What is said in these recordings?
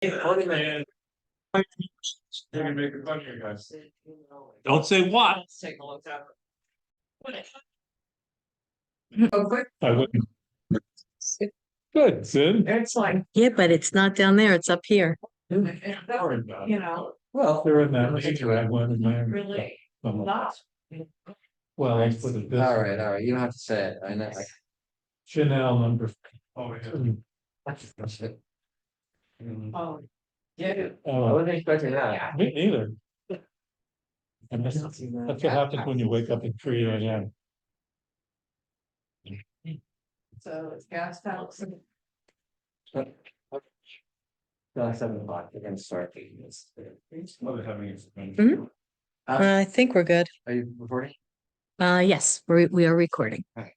Don't say what. I wouldn't. Good, Sid. It's like, Yeah, but it's not down there, it's up here. you know, Well, they're in that meeting, I went in there. really not. Well, let's put it this All way. right, you don't have to say it, I know. Chanel number. Oh, yeah. I Oh, wasn't expecting that. me neither. And that's what happens when you wake up at 3 a.m. So it's gas tanks. 7 o'clock, we're gonna start. Mhm. I think we're good. Are you recording? Yes, we are recording. Good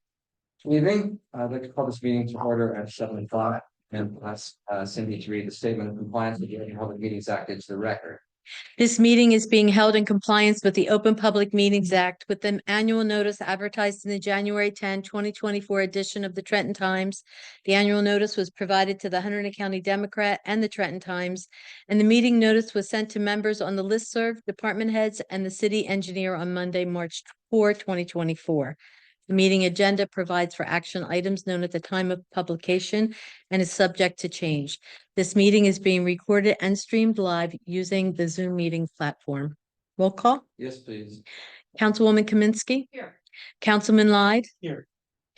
evening, I'd like to call this meeting to order at 7 o'clock and ask Cindy to read the statement of compliance with the Open Public Meetings Act into the record. This meeting is being held in compliance with the Open Public Meetings Act with the annual notice advertised in the January 10, 2024 edition of the Trenton Times. The annual notice was provided to the Hunterdon County Democrat and the Trenton Times, and the meeting notice was sent to members on the listserv, department heads, and the city engineer on Monday, March 4, 2024. The meeting agenda provides for action items known at the time of publication and is subject to change. This meeting is being recorded and streamed live using the Zoom meeting platform. Roll call. Yes, please. Councilwoman Kaminsky. Here. Councilman Lyde. Here.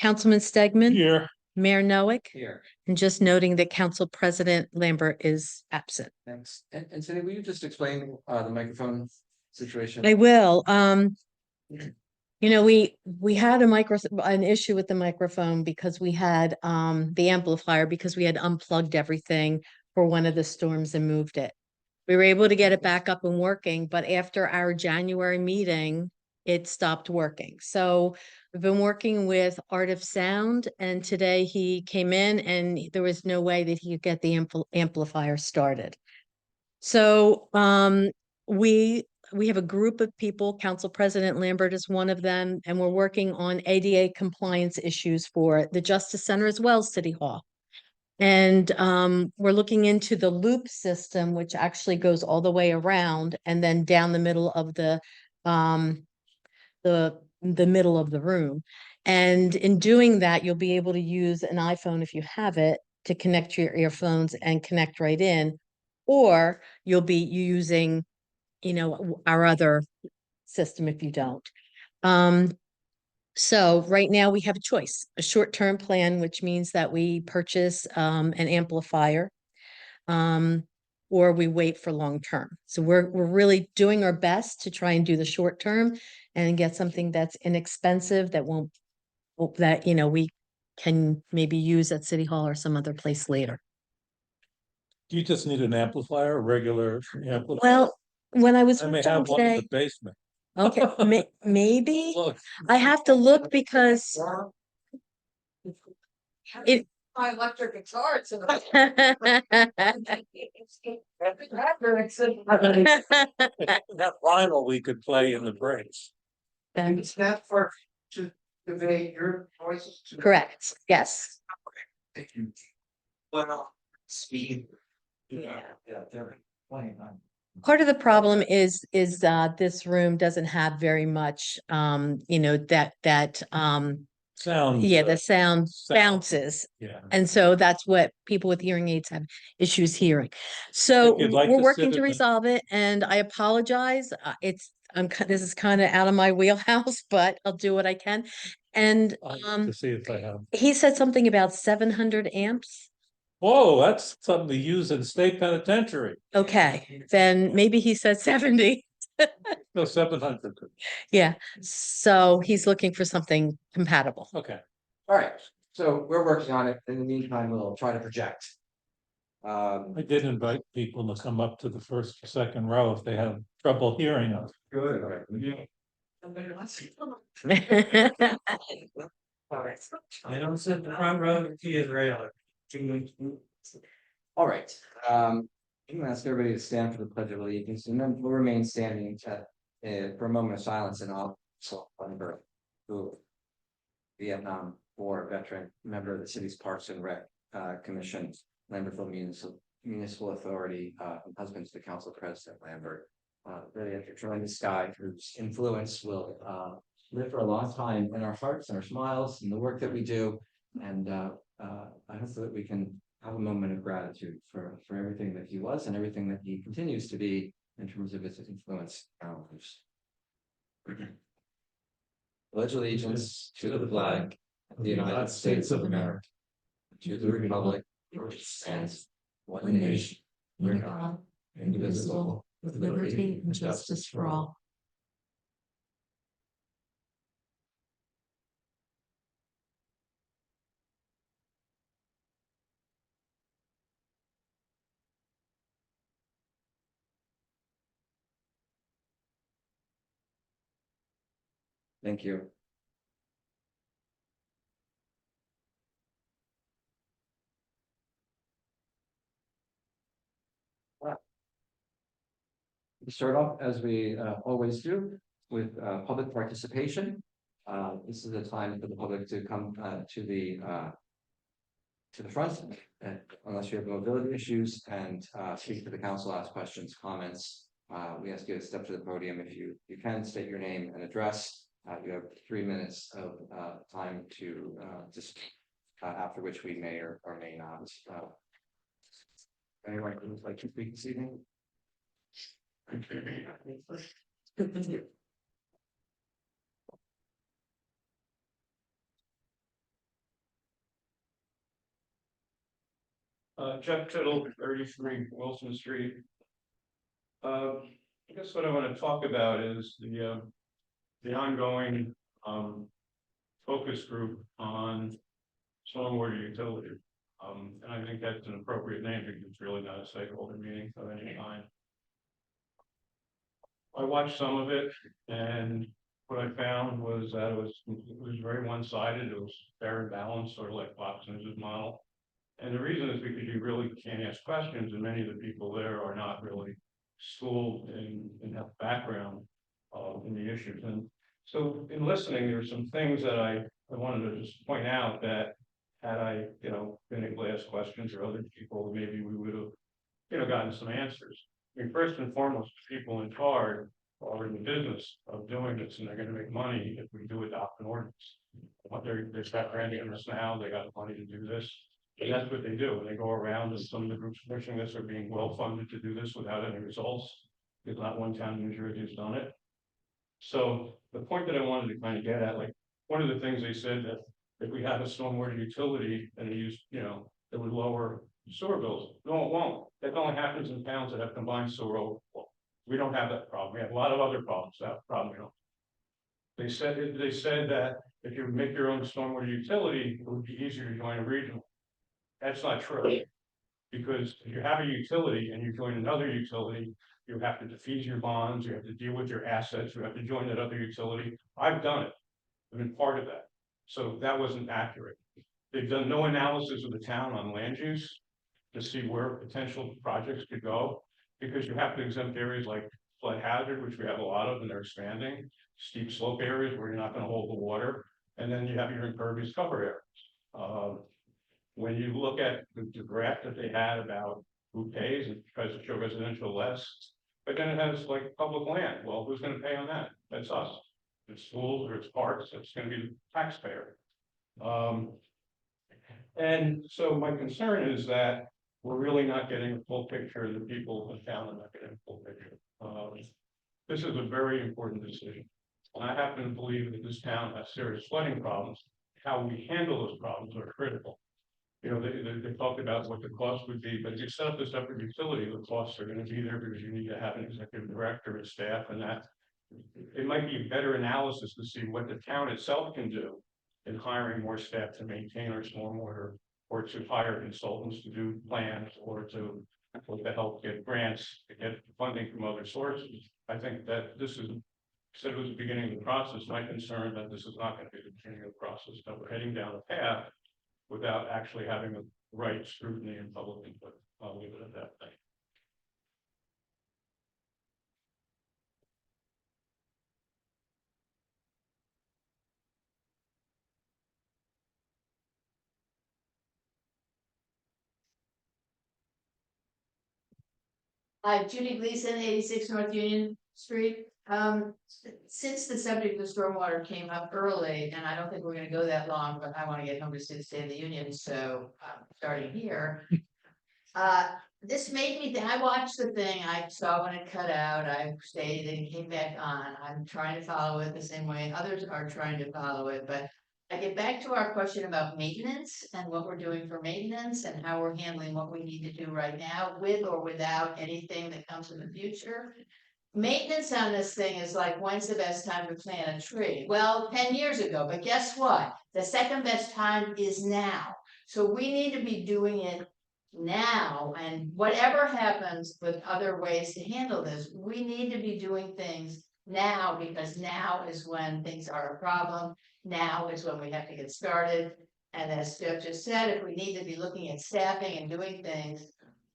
Councilman Stegman. Here. Mayor Noack. Here, And just noting that Council President Lambert is absent. thanks. And Cindy, will you just explain the microphone situation? I will. You know, we had an issue with the microphone because we had the amplifier because we had unplugged everything for one of the storms and moved it. We were able to get it back up and working, but after our January meeting, it stopped working. So we've been working with Art of Sound, and today he came in and there was no way that he could get the amplifier started. So we have a group of people, Council President Lambert is one of them, and we're working on ADA compliance issues for the Justice Center as well as City Hall. And we're looking into the loop system, which actually goes all the way around and then down the middle of the middle of the room. And in doing that, you'll be able to use an iPhone if you have it to connect your earphones and connect right in, or you'll be using our other system if you don't. So right now we have a choice, a short-term plan, which means that we purchase an amplifier, or we wait for long-term. So we're really doing our best to try and do the short-term and get something that's inexpensive that we can maybe use at City Hall or some other place later. Do you just need an amplifier, a regular amplifier? Well, when I was I may with John have one in today, the basement. okay, maybe Look, I have to look because it. My electric guitar, it's in that vinyl we could play in the breaks. It's not for, to convey your voices to. Correct, yes. Well, speed. Yeah. Yeah, they're playing on. Part of the problem is this room doesn't have very much, Sound. the sound bounces. Yeah. And so that's what people with hearing aids have issues hearing. So If you'd like we're to working sit to in the- resolve it, and I apologize. This is kind of out of my wheelhouse, but I'll do what I can. And I'll look to see if I have. he said something about 700 amps. Whoa, that's something to use in state penitentiary. Okay, then maybe he said 70. No, 700. Yeah, so he's looking for something compatible. Okay. All right, so we're working on it. In the meantime, we'll try to project. I did invite people to come up to the first or second row if they have trouble hearing us. Good. All right. I don't sit the front row, the key is right. All right, I'm gonna ask everybody to stand for the Pledge of Allegiance, and then we'll remain standing for a moment of silence and I'll remember who Vietnam War veteran, member of the city's Parks and Rec Commission, Lambertville Municipal municipal authority, and husband to the council president Lambert. Really after joining this guy whose influence will live for a long time in our hearts and our smiles and the work that we do. And I hope that we can have a moment of gratitude for everything that he was and everything that he continues to be in terms of his influence in our lives. Pledge allegiance to the flag of the United States of America, to the republic for which it stands, one nation, under God, indivisible, with liberty and justice for all. Thank you. We start off as we always do with public participation. This is a time for the public to come to the front, unless you have mobility issues, and speak to the council, ask questions, comments. We ask you to step to the podium if you can, state your name and address. You have 3 minutes of time to speak, after which we may or may not. Anyone who would like to speak this evening? Jeff Tittle, 33 Wilson Street. I guess what I want to talk about is the ongoing focus group on stormwater utility. And I think that's an appropriate name because it's really not a stakeholder meeting of any kind. I watched some of it, and what I found was that it was very one-sided. It was fair and balanced, sort of like Fox News' model. And the reason is because you really can't ask questions, and many of the people there are not really schooled in that background in the issues. And so in listening, there were some things that I wanted to just point out that had I, been able to ask questions or other people, maybe we would have, gotten some answers. I mean, first and foremost, people in charge are in the business of doing this, and they're going to make money if we do adopt an ordinance. They're granting us now, they got money to do this. And that's what they do. And they go around, and some of the groups pushing this are being well funded to do this without any results. Because not one town in New Jersey has done it. So the point that I wanted to kind of get at, like, one of the things they said that if we have a stormwater utility and they use, it would lower sewer bills. No, it won't. That only happens in towns that have combined sewer overflow. We don't have that problem. We have a lot of other problems. That problem we don't. They said that if you make your own stormwater utility, it would be easier to join a regional. That's not true. Because if you have a utility and you join another utility, you have to defease your bonds, you have to deal with your assets, you have to join that other utility. I've done it. I've been part of that. So that wasn't accurate. They've done no analysis of the town on land use to see where potential projects could go, because you have to exempt areas like flood hazard, which we have a lot of and they're expanding, steep slope areas where you're not going to hold the water, and then you have your impervious cover areas. When you look at the graph that they had about who pays, it tries to show residential less, but then it has like public land. Well, who's going to pay on that? That's us. It's schools or it's parks. It's going to be the taxpayer. And so my concern is that we're really not getting a full picture. The people in town are not getting a full picture. This is a very important decision. And I happen to believe that this town has serious flooding problems. How we handle those problems are critical. They talked about what the cost would be, but if you set up a separate utility, the costs are going to be there because you need to have an executive director and staff, and that it might be a better analysis to see what the town itself can do in hiring more staff to maintain our stormwater, or to hire consultants to do plans, or to help get grants, to get funding from other sources. I think that this is, said it was the beginning of the process. My concern that this is not going to be the beginning of the process, that we're heading down a path without actually having the right scrutiny and public input. I'll leave it at that. Thank you. Hi, Judy Gleason, 86 North Union Street. Since the subject of stormwater came up early, and I don't think we're gonna go that long, but I wanna get home to see the State of the Union, so starting here. This made me think, I watched the thing, I saw when it cut out, I stayed and came back on. I'm trying to follow it the same way others are trying to follow it, but I get back to our question about maintenance and what we're doing for maintenance and how we're handling what we need to do right now with or without anything that comes in the future. Maintenance on this thing is like, when's the best time to plant a tree? Well, 10 years ago, but guess what? The second best time is now. So we need to be doing it now, and whatever happens with other ways to handle this, we need to be doing things now, because now is when things are a problem. Now is when we have to get started. And as Jeff just said, if we need to be looking at staffing and doing things,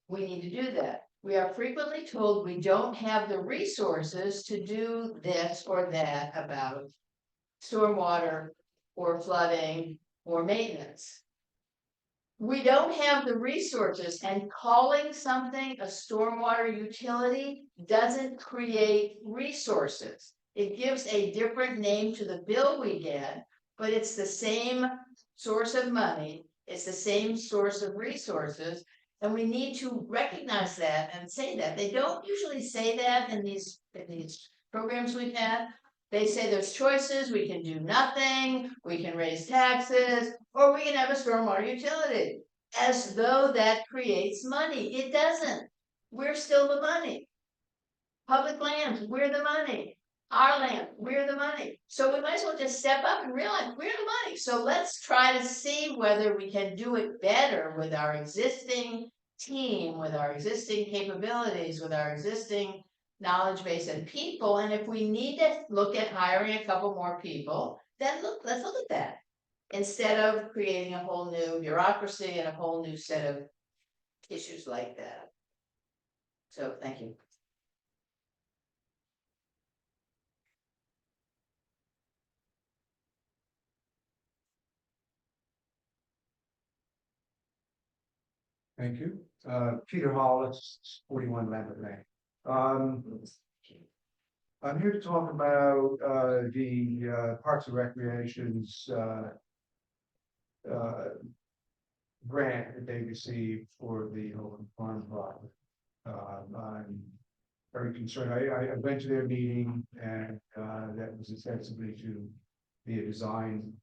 we need to do that. We are frequently told we don't have the resources to do this or that about stormwater or flooding or maintenance. We don't have the resources, and calling something a stormwater utility doesn't create resources. It gives a different name to the bill we get, but it's the same source of money. It's the same source of resources. And we need to recognize that and say that. They don't usually say that in these programs we've had. They say there's choices, we can do nothing, we can raise taxes, or we can have a stormwater utility. As though that creates money. It doesn't. We're still the money. Public lands, we're the money. Our land, we're the money. So we might as well just step up and realize we're the money. So let's try to see whether we can do it better with our existing team, with our existing capabilities, with our existing knowledge base and people. And if we need to look at hiring a couple more people, then let's look at that. Instead of creating a whole new bureaucracy and a whole new set of issues like that. So, thank you. Thank you. Peter Hollis, 41 Lambert Lane. I'm here to talk about the Parks and Recreation's grant that they received for the Open Farm project. I'm very concerned. I went to their meeting, and that was ostensibly to be a design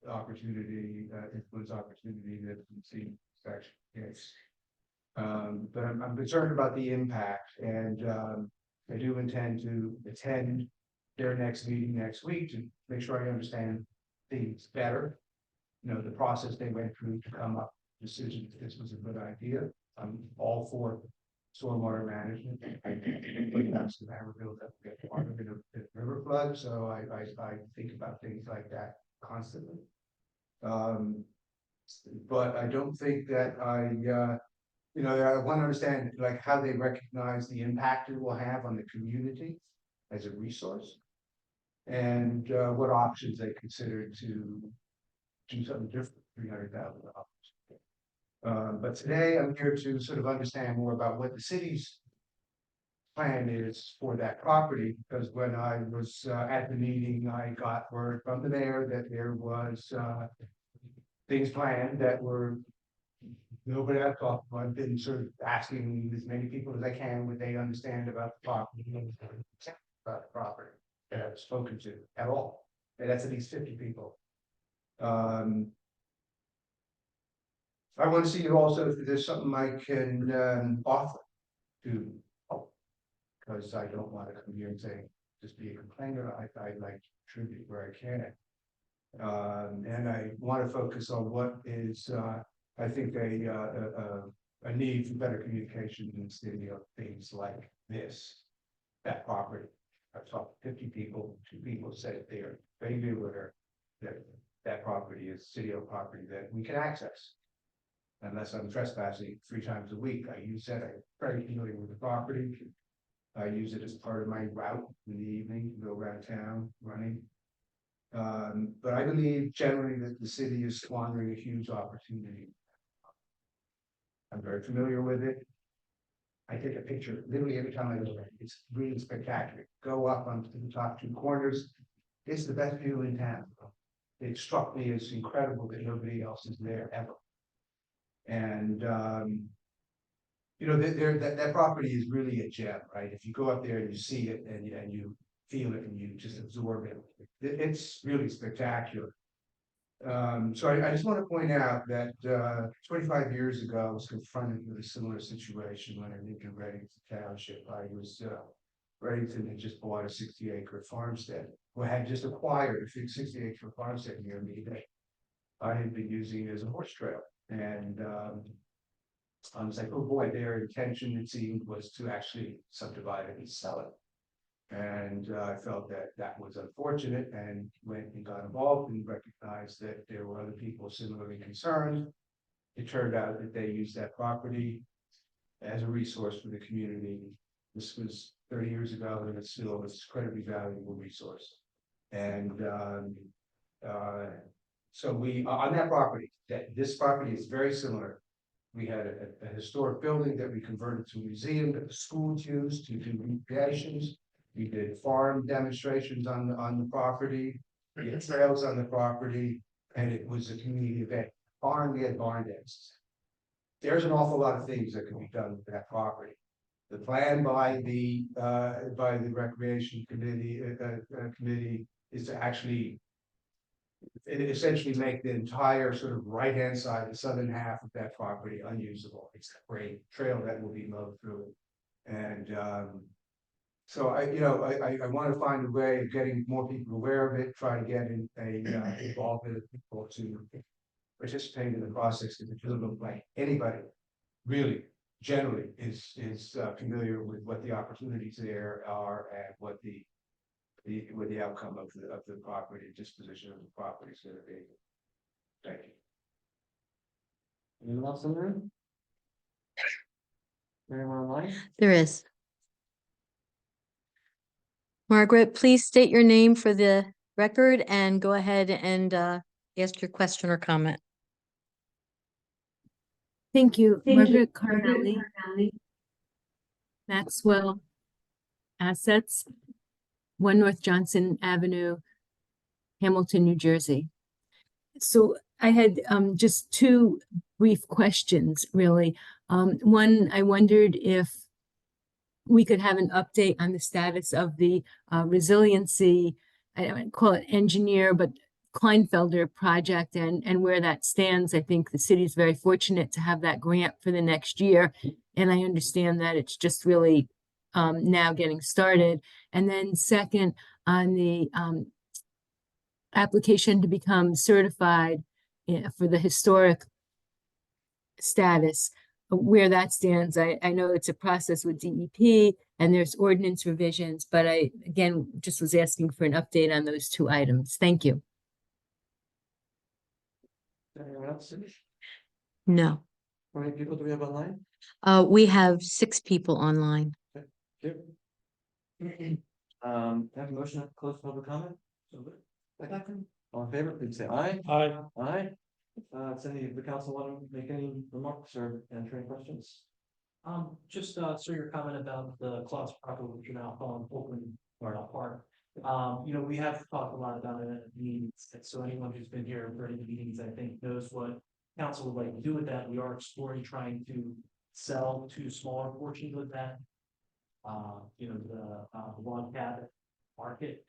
opportunity, influence opportunity that we see section. Yes. But I'm concerned about the impact, and I do intend to attend their next meeting next week to make sure I understand things better. You know, the process they went through to come up with the decision that this was a good idea. I'm all for stormwater management. That's the Maryville that we get part of it, a river flood, so I think about things like that constantly. But I don't think that you know, I want to understand like how they recognize the impact it will have on the community as a resource, and what options they consider to do something different. $300,000. But today I'm here to sort of understand more about what the city's plan is for that property, because when I was at the meeting, I got word from the mayor that there was things planned that were nobody I've talked to. I've been sort of asking as many people as I can what they understand about the property, about the property that I've spoken to at all. And that's at least 50 people. I want to see it also if there's something I can offer to help, because I don't want to come here and say just be a complainer. I like to contribute where I can. And I want to focus on what is I think a need for better communication in the city of things like this, that property. I've talked to 50 people, 2 people said they're very aware that that property is city-owned property that we can access. Unless I'm trespassing 3 times a week, I use that. I'm very familiar with the property. I use it as part of my route in the evening to go around town running. But I believe generally that the city is squandering a huge opportunity. I'm very familiar with it. I take a picture literally every time I go there. It's really spectacular. Go up onto the top two corners. It's the best view in town. It struck me as incredible that nobody else is there ever. And, you know, that property is really a gem, right? If you go up there and you see it and you feel it and you just absorb it, it's really spectacular. So I just want to point out that 25 years ago, I was confronted with a similar situation when I lived in Reddington Township. Reddington had just bought a 60-acre farmstead, or had just acquired a 60-acre farmstead near me that I had been using as a horse trail. And I was like, oh boy, their intention, it seemed, was to actually subdivide it and sell it. And I felt that that was unfortunate, and went and got involved and recognized that there were other people similarly concerned. It turned out that they used that property as a resource for the community. This was 30 years ago, and it's still an incredibly valuable resource. And so we, on that property, this property is very similar. We had a historic building that we converted to a museum that the schools used to do recreations. We did farm demonstrations on the property, we had trails on the property, and it was a community event. We had barn dances. There's an awful lot of things that can be done with that property. The plan by the recreation committee is to actually essentially make the entire sort of right-hand side, the southern half of that property unusable. It's a great trail that will be mowed through it. And so I want to find a way of getting more people aware of it, try to get involved with people to participate in the process, because it doesn't look like anybody really generally is familiar with what the opportunities there are and what the outcome of the property, disposition of the property is going to be. Thank you. Anyone else in the room? Anyone online? There is. Margaret, please state your name for the record and go ahead and ask your question or comment. Thank you, Margaret Carnelli, Maxwell Assets, 1 North Johnson Avenue, Hamilton, New Jersey. So I had just 2 brief questions, really. One, I wondered if we could have an update on the status of the resiliency, I don't call it engineer, but Kleinfelder project and where that stands. I think the city is very fortunate to have that grant for the next year. And I understand that it's just really now getting started. And then second, on the application to become certified for the historic status, where that stands. I know it's a process with DEP and there's ordinance revisions, but I, again, just was asking for an update on those 2 items. Thank you. Anyone else? No. How many people do we have online? We have 6 people online. Yep. Have a motion to close public comment? Second. All in favor, please say aye. Aye. Aye. Does any of the council want to make any remarks or answer any questions? Just so your comment about the Claus property, which you're now calling Oakland Park. We have talked a lot about it at meetings, and so anyone who's been here for any meetings, I think, knows what council would like to do with that. We are exploring trying to sell 2 smaller portions of that. The log cabin market,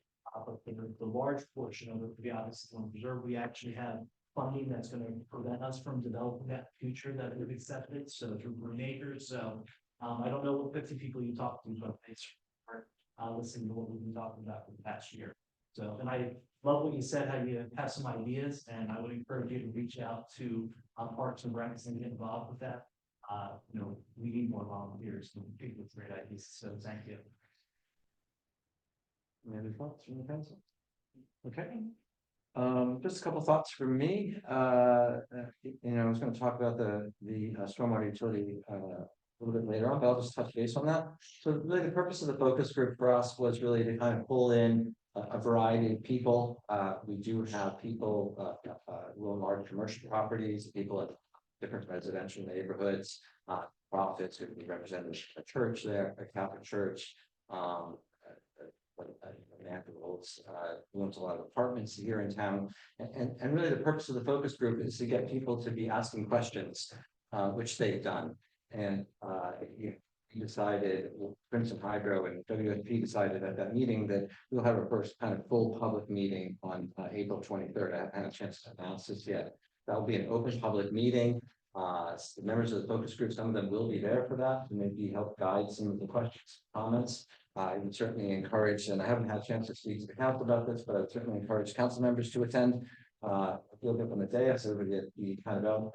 but the large portion of it, to be honest, on reserve, we actually have funding that's going to prevent us from developing that future that we've accepted. So through Green Acres. So I don't know what 50 people you talked to, but they are listening to what we've been talking about for the past year. So, and I love what you said, how you have some ideas, and I would encourage you to reach out to Parks and Recs and get involved with that. We need more volunteers and people with great ideas. So thank you. Any other thoughts from the council? Okay. Just a couple thoughts from me. I was going to talk about the stormwater utility a little bit later on, but I'll just touch base on that. So really the purpose of the focus group for us was really to kind of pull in a variety of people. We do have people who own large commercial properties, people in different residential neighborhoods, profits, it would represent a church there, a Catholic church. A man who owns a lot of apartments here in town. And really the purpose of the focus group is to get people to be asking questions, which they've done. And he decided, Crimson Hydro and WSP decided at that meeting that we'll have our first kind of full public meeting on April 23rd. I haven't had a chance to announce this yet. That'll be an open public meeting. The members of the focus group, some of them will be there for that to maybe help guide some of the questions, comments. I would certainly encourage, and I haven't had a chance to speak to the council about this, but I would certainly encourage council members to attend. Feel good on the day, so everybody be kind of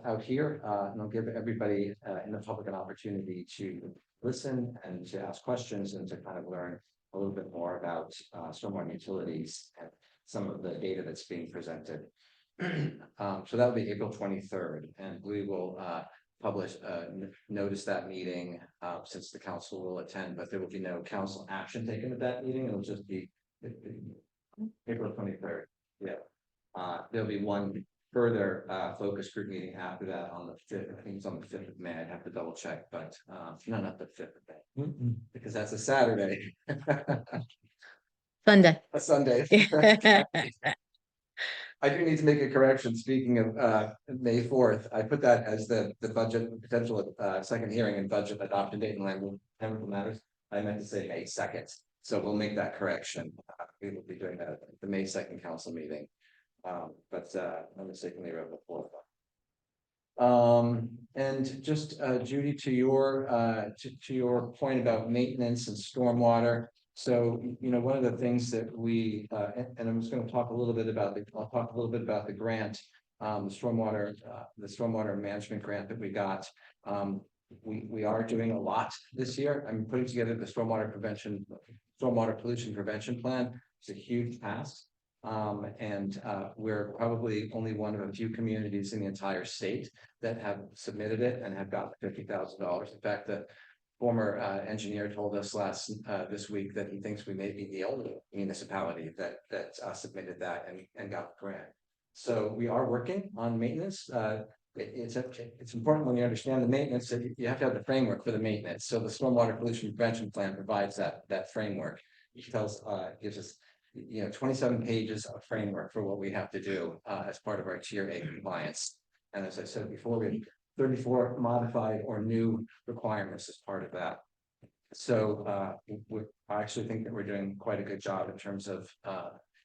out here, and I'll give everybody in the public an opportunity to listen and to ask questions and to kind of learn a little bit more about stormwater utilities and some of the data that's being presented. So that'll be April 23rd, and we will publish notice that meeting since the council will attend, but there will be no council action taken at that meeting. It'll just be April 23rd. Yeah. There'll be one further focus group meeting after that on the 5th. I think it's on the 5th of May. I'd have to double check, but no, not the 5th of May, because that's a Saturday. Sunday. A Sunday. I do need to make a correction. Speaking of May 4th, I put that as the budget potential second hearing and budget adoption date in language matters. I meant to say May 2nd. So we'll make that correction. We will be doing that at the May 2nd council meeting. But I mistakenly wrote the 4th. And just Judy, to your point about maintenance and stormwater. So, you know, one of the things that we, and I'm just going to talk a little bit about I'll talk a little bit about the grant, the stormwater management grant that we got. We are doing a lot this year. I'm putting together the stormwater pollution prevention plan. It's a huge task. And we're probably only one of a few communities in the entire state that have submitted it and have got $50,000. In fact, the former engineer told us this week that he thinks we may be the only municipality that submitted that and got the grant. So we are working on maintenance. It's important when you understand the maintenance that you have to have the framework for the maintenance. So the stormwater pollution prevention plan provides that framework. It gives us 27 pages of framework for what we have to do as part of our Tier A compliance. And as I said before, we have 34 modified or new requirements as part of that. So I actually think that we're doing quite a good job in terms of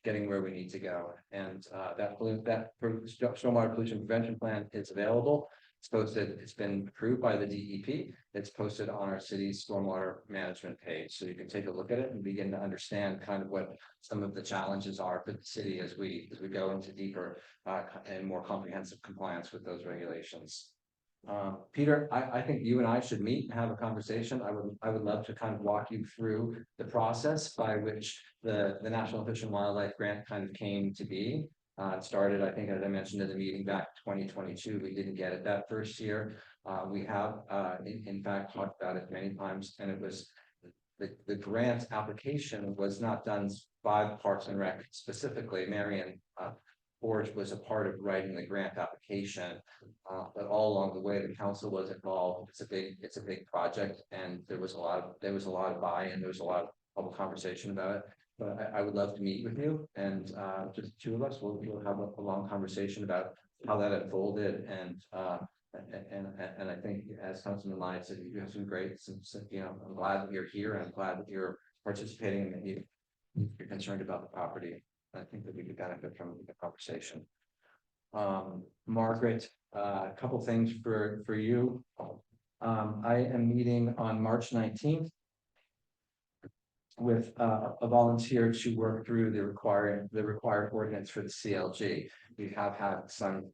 getting where we need to go. And that stormwater pollution prevention plan is available. It's posted, it's been approved by the DEP. It's posted on our city's stormwater management page. So you can take a look at it and begin to understand kind of what some of the challenges are for the city as we go into deeper and more comprehensive compliance with those regulations. Peter, I think you and I should meet and have a conversation. I would love to kind of walk you through the process by which the National Fish and Wildlife Grant kind of came to be. It started, I think, as I mentioned in the meeting back in 2022. We didn't get it that first year. We have, in fact, talked about it many times, and it was the grant application was not done by Parks and Rec specifically. Marion Forge was a part of writing the grant application, but all along the way, the council was involved. It's a big project, and there was a lot of buy-in. There was a lot of public conversation about it. But I would love to meet with you, and just the two of us, we'll have a long conversation about how that unfolded. And I think, as Councilman Lyon said, you have some great, I'm glad that you're here, and I'm glad that you're participating and that you're concerned about the property. I think that we could benefit from the conversation. Margaret, a couple things for you. I am meeting on March 19th. With a volunteer to work through the required ordinance for the CLG. We have had some,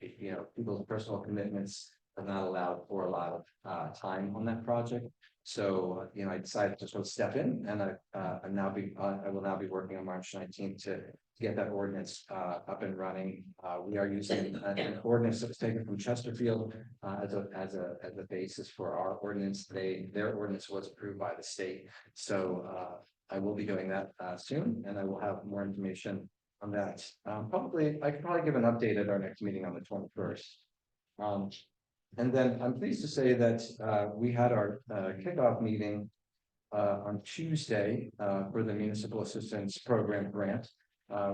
people's personal commitments have not allowed for a lot of time on that project. So, I decided to sort of step in, and I will now be working on March 19th to get that ordinance up and running. We are using an ordinance that was taken from Chesterfield as a basis for our ordinance. Their ordinance was approved by the state. So I will be doing that soon, and I will have more information on that. I could probably give an update at our next meeting on the 21st. And then I'm pleased to say that we had our kickoff meeting on Tuesday for the Municipal Assistance Program grant.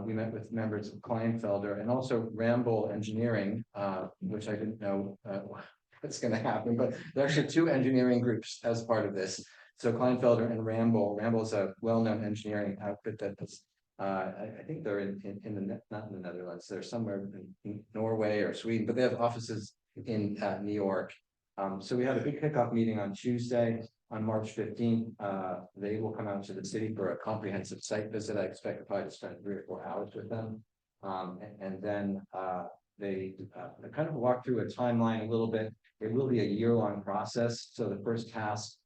We met with members of Kleinfelder and also Ramble Engineering, which I didn't know what's going to happen, but there are actually two engineering groups as part of this. So Kleinfelder and Ramble. Ramble is a well-known engineering outfit that is, I think they're in the not in the Netherlands. They're somewhere in Norway or Sweden, but they have offices in New York. So we had a big kickoff meeting on Tuesday. On March 15th, they will come out to the city for a comprehensive site visit. I expect probably to spend 3 or 4 hours with them. And then they kind of walk through a timeline a little bit. It will be a year-long process. So the first task,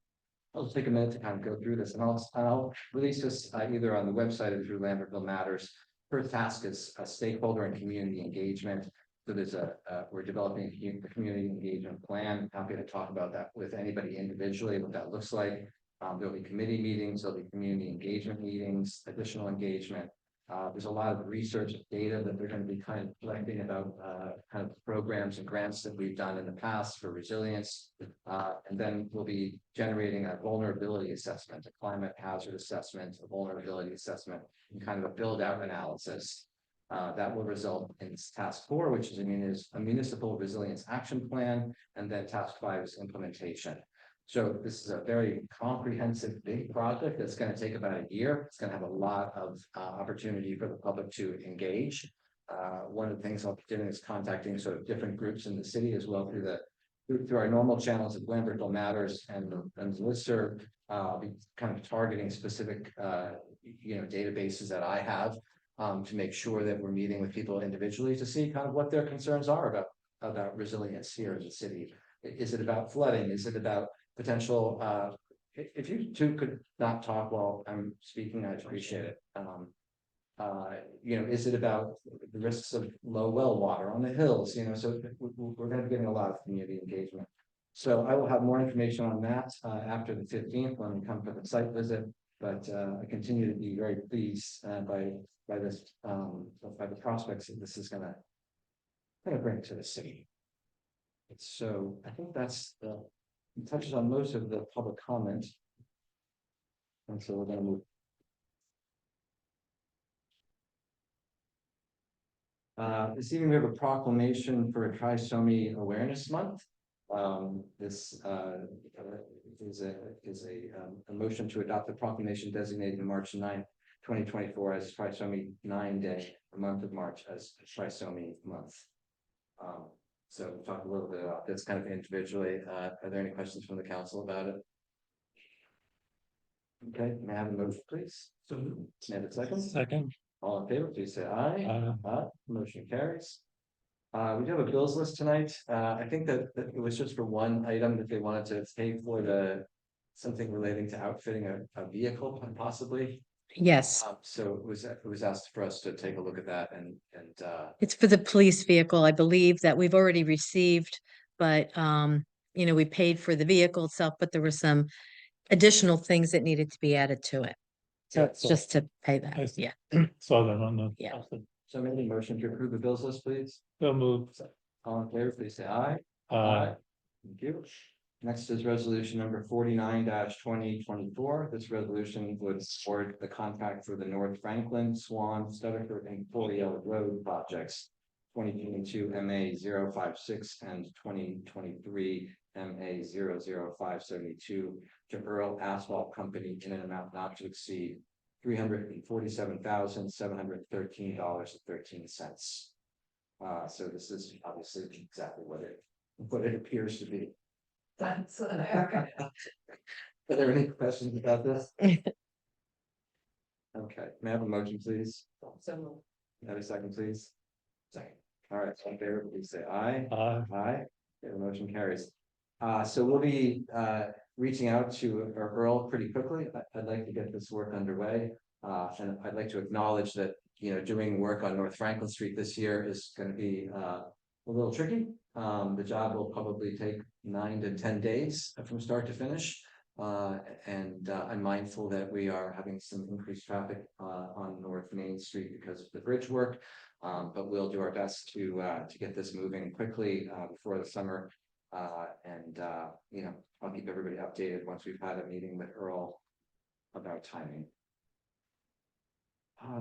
I'll just take a minute to kind of go through this, and I'll release this either on the website or through Lambertville Matters. First task is a stakeholder and community engagement. So there's we're developing a community engagement plan. Happy to talk about that with anybody individually, what that looks like. There'll be committee meetings, there'll be community engagement meetings, additional engagement. There's a lot of research data that they're going to be kind of collecting about kind of programs and grants that we've done in the past for resilience. And then we'll be generating a vulnerability assessment, a climate hazard assessment, a vulnerability assessment, and kind of a build out analysis. That will result in task 4, which is a municipal resilience action plan, and then task 5 is implementation. So this is a very comprehensive, big project that's going to take about a year. It's going to have a lot of opportunity for the public to engage. One of the things I'll be doing is contacting sort of different groups in the city as well through our normal channels of Lambertville Matters and listserv. I'll be kind of targeting specific databases that I have to make sure that we're meeting with people individually to see kind of what their concerns are about resilience here in the city. Is it about flooding? Is it about potential, if you two could not talk while I'm speaking, I'd appreciate it. Is it about the risks of low well water on the hills? So we're going to be getting a lot of community engagement. So I will have more information on that after the 15th when we come for the site visit. But I continue to be very pleased by the prospects that this is going to bring to the city. So I think that's it touches on most of the public comment. And so we're going to move. This evening we have a proclamation for a Trisomy Awareness Month. This is a motion to adopt the proclamation designating March 9th, 2024 as Trisomy 9 Day, the month of March as Trisomy Month. So we'll talk a little bit about this kind of individually. Are there any questions from the council about it? Okay, may I have a motion, please? So may I have a second? Second. All in favor, please say aye. Aye. Motion carries. We do have a bills list tonight. I think that it was just for one item that they wanted to pay for something relating to outfitting a vehicle possibly. Yes, So it was asked for us to take a look at that and it's for the police vehicle, I believe, that we've already received, but we paid for the vehicle itself, but there were some additional things that needed to be added to it. So Yeah, it's so- just to pay I that, see. yeah. Saw that on the. Yeah. so maybe motion to approve the bills list, please. So moved. All in favor, please say aye. Thank you. Next is resolution number 49-2024. This resolution would support the contract for the North Franklin, Swan, Stutterford, and Foley Road projects. 2022 MA 056 and 2023 MA 00572 to Earl Asphalt Company in an amount not to exceed $347,713.13. So this is obviously exactly what it appears to be. That's Are there any questions about this? Okay, may I have a motion, please? so. May I have a second, please? Second. All right, all in favor, please say aye. Aye. Aye. Okay, the motion carries. So we'll be reaching out to Earl pretty quickly. I'd like to get this work underway. And I'd like to acknowledge that, doing work on North Franklin Street this year is going to be a little tricky. The job will probably take 9 to 10 days from start to finish. And I'm mindful that we are having some increased traffic on North Main Street because of the bridge work. But we'll do our best to get this moving quickly before the summer You know, I'll keep everybody updated once we've had a meeting with Earl about timing.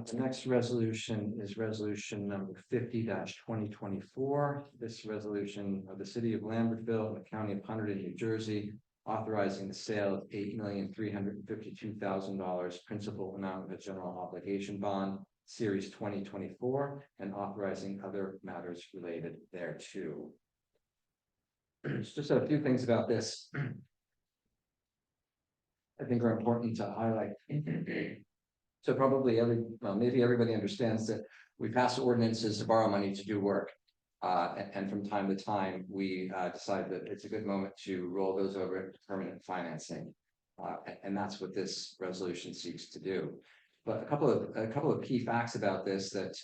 The next resolution is resolution number 50-2024. This resolution of the city of Lambertville and the county of Hunterdon, New Jersey, authorizing the sale of $8,352,000 principal amount of a general obligation bond, series 2024, and authorizing other matters related thereto. Just a few things about this I think are important to highlight. So probably maybe everybody understands that we pass ordinances to borrow money to do work. And from time to time, we decide that it's a good moment to roll those over into permanent financing. And that's what this resolution seeks to do. But a couple of key facts about this that,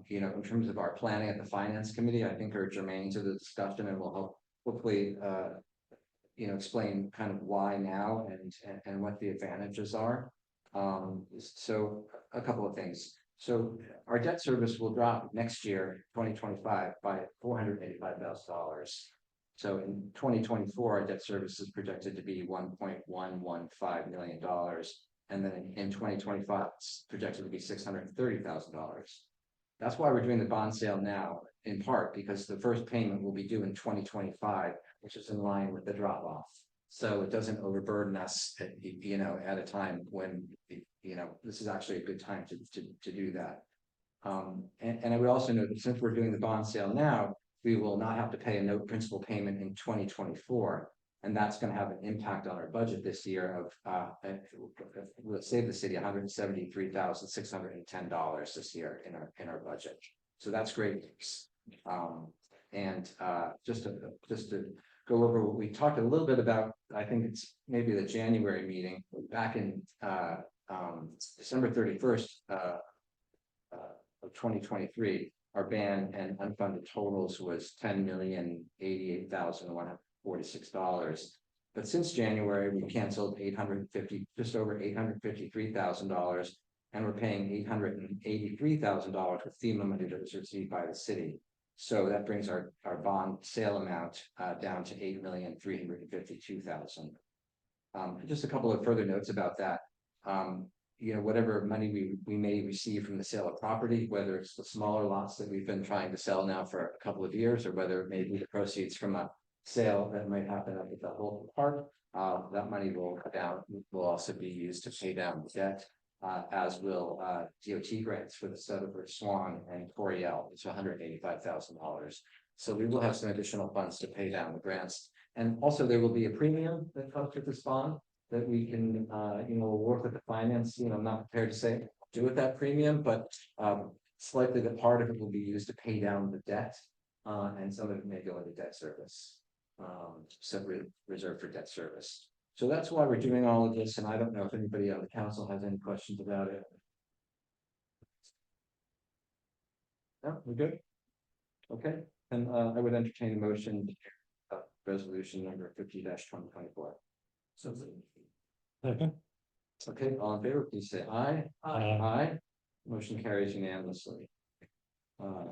you know, in terms of our planning at the finance committee, I think are germane to the discussion and will help hopefully, you know, explain kind of why now and what the advantages are. So a couple of things. So our debt service will drop next year, 2025, by $485,000. So in 2024, our debt service is projected to be $1.115 million. And then in 2025, it's projected to be $630,000. That's why we're doing the bond sale now, in part because the first payment will be due in 2025, which is in line with the drop off. So it doesn't overburden us, you know, at a time when, you know, this is actually a good time to do that. And I would also note that since we're doing the bond sale now, we will not have to pay a note principal payment in 2024. And that's going to have an impact on our budget this year of, will save the city $173,610 this year in our budget. So that's great. Just to go over what we talked a little bit about, I think it's maybe the January meeting back in December 31st of 2023, our ban and unfunded totals was $10,088,146. But since January, we canceled just over $853,000, and we're paying $883,000 with FEMA money that was received by the city. So that brings our bond sale amount down to $8,352,000. Just a couple of further notes about that. You know, whatever money we may receive from the sale of property, whether it's the smaller lots that we've been trying to sell now for a couple of years, or whether it may be the proceeds from a sale that might happen up at the whole park, that money will also be used to pay down the debt. As will DOT grants for the Sutherland Swan and Coriel. It's $185,000. So we will have some additional funds to pay down the grants. And also there will be a premium that comes with this bond that we can, you know, work with the finance. You know, I'm not prepared to say do with that premium, but it's likely that part of it will be used to pay down the debt, and some of it may go into debt service, separate reserved for debt service. So that's why we're doing all of this, and I don't know if anybody on the council has any questions about it. No, we're good? Okay, and I would entertain a motion resolution number 50-2024. So Second. Okay, all in favor, please say aye. Aye. Motion carries unanimously.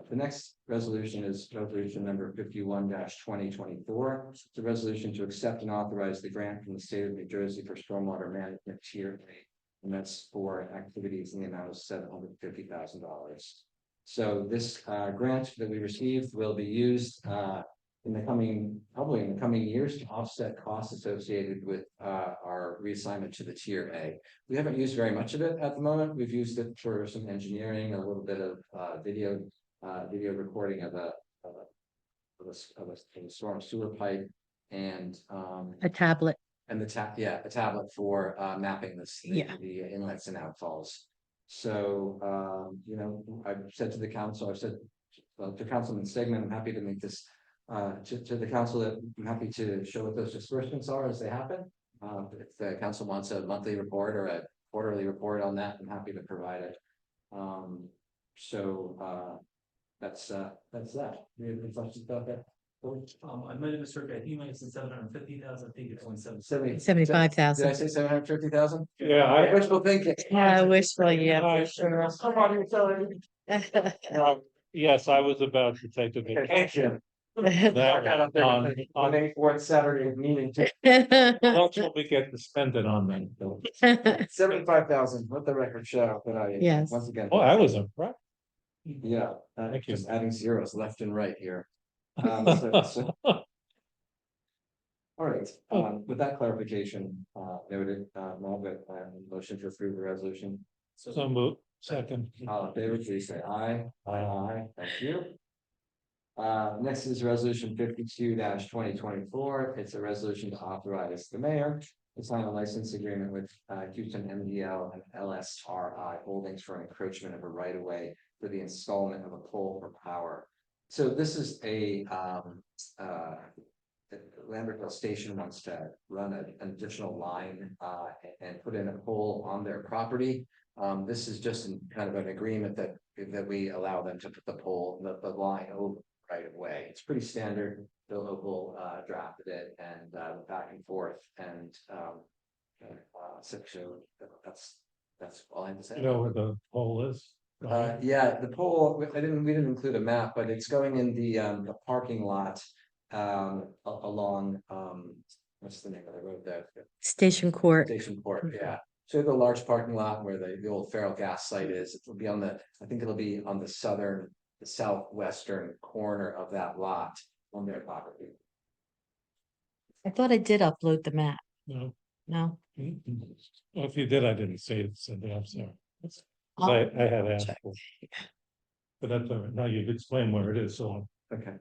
The next resolution is resolution number 51-2024. It's a resolution to accept and authorize the grant from the state of New Jersey for stormwater management tier A, and that's for activities in the amount of $750,000. So this grant that we received will be used probably in the coming years to offset costs associated with our reassignment to the tier A. We haven't used very much of it at the moment. We've used it for some engineering, a little bit of video recording of a storm sewer pipe, and A tablet. and a tablet for mapping the inlets and outfalls. So you know, I've said to the council, to Councilman Stegman, I'm happy to make this to the council that I'm happy to show what those disbursements are as they happen. If the council wants a monthly report or a quarterly report on that, I'm happy to provide it. That's that. We have any questions about that? I might have misheard. I think you might have said 750,000. I think it's only 75,000. Did I say 750,000? Yeah, Wishful thinking. Yeah, wishful, yeah, for sure. Yes, I was about to take a vacation. That on May fourth Saturday meeting, that's what we get to spend it on then. Bill. 75,000, let the record show that I, Yes. once again. Oh, I was impressed. Yeah, Thank you. just adding zeros left and right here. All right, with that clarification, noted, Margaret, motion to approve the resolution. So move, second. All in favor, please say aye. Aye. Thank you. Next is resolution 52-2024. It's a resolution to authorize the mayor to sign a license agreement with Houston MDL and LSRI Holdings for an encroachment of a right of way for the installment of a pole for power. So this is a Lambertville Station wants to run an additional line and put in a pole on their property. This is just kind of an agreement that we allow them to put the pole, the line over right of way. It's pretty standard. The local drafted it and back and forth and so that's all I have to say. You know where the pole is? Yeah, the pole, we didn't include a map, but it's going in the parking lot along what's the name of the road there? Station Court. Station Court, yeah. So the large parking lot where the old Feral Gas site is, it'll be on the, I think it'll be on the southwestern corner of that lot on their property. I thought I did upload the map. No. No? Well, if you did, I didn't see it, so I'm sorry. 'Cause I'll I had asked check. for. But that's all right. Now you've explained where it is, so. Okay.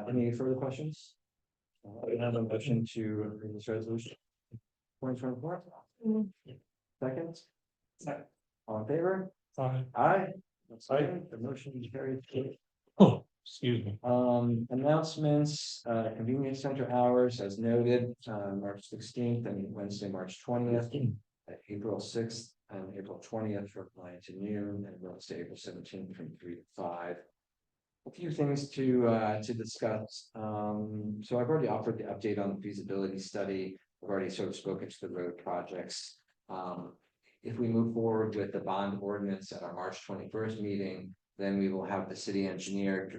Any further questions? I have a motion to approve this resolution. 2024. Second. Second. All in favor? Fine. Aye. That's right. The motion is carried. Oh, excuse me. Announcements, convenience center hours as noted, March 16th and Wednesday, March 20th. April 6th and April 20th from 9 to noon, and Wednesday, April 17th from 3 to 5. A few things to discuss. So I've already offered the update on the feasibility study. I've already sort of spoken to the road projects. If we move forward with the bond ordinance at our March 21st meeting, then we will have the city engineer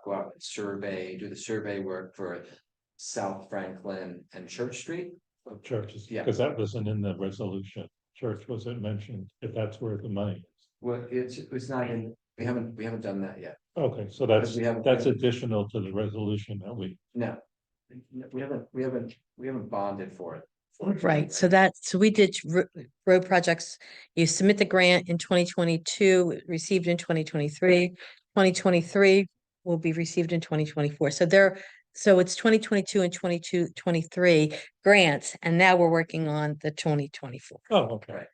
go out and do the survey work for South Franklin and Church Street. Of churches, Yeah. because that wasn't in the resolution. Church wasn't mentioned, if that's where the money is. Well, it's not in, we haven't done that yet. Okay, so that's Because that's additional to the resolution that we. No. We haven't bonded for it. Right, so we did road projects. You submit the grant in 2022, received in 2023. 2023 will be received in 2024. So it's 2022 and 23 grants, and now we're working on the 2024. Oh, okay. Right.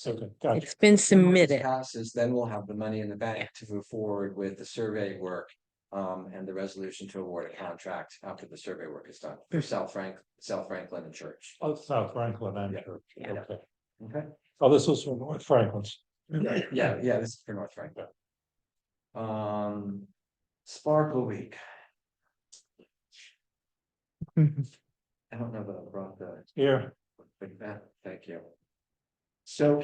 Okay, gotcha. It's been When this submitted. passes, then we'll have the money in the bank to move forward with the survey work. And the resolution to award a contract after the survey work is done for South Franklin and Church. Oh, South Franklin and Yeah. Church. Yeah. Okay. Okay. Oh, this was from North Franklin's. Yeah, this is for North Franklin. Sparkle Week. I don't know that I brought the Here, big map. Thank you. So.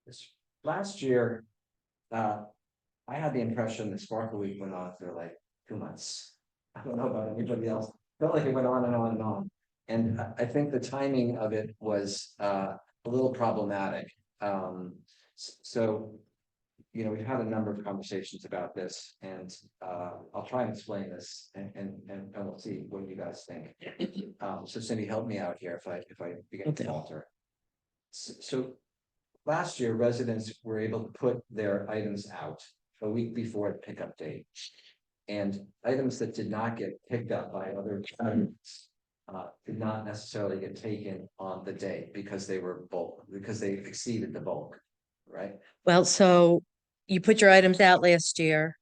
This last year, I had the impression that Sparkle Week went on for like 2 months. I don't know about anybody else. Felt like it went on and on and on. And I think the timing of it was a little problematic. So, you know, we've had a number of conversations about this, and I'll try and explain this, and we'll see what you guys think. So Cindy, help me out here if I begin to falter. So last year, residents were able to put their items out a week before the pickup date. And items that did not get picked up by other tenants did not necessarily get taken on the day because they were bulk, because they exceeded the bulk, right? Well, so you put your items out last year.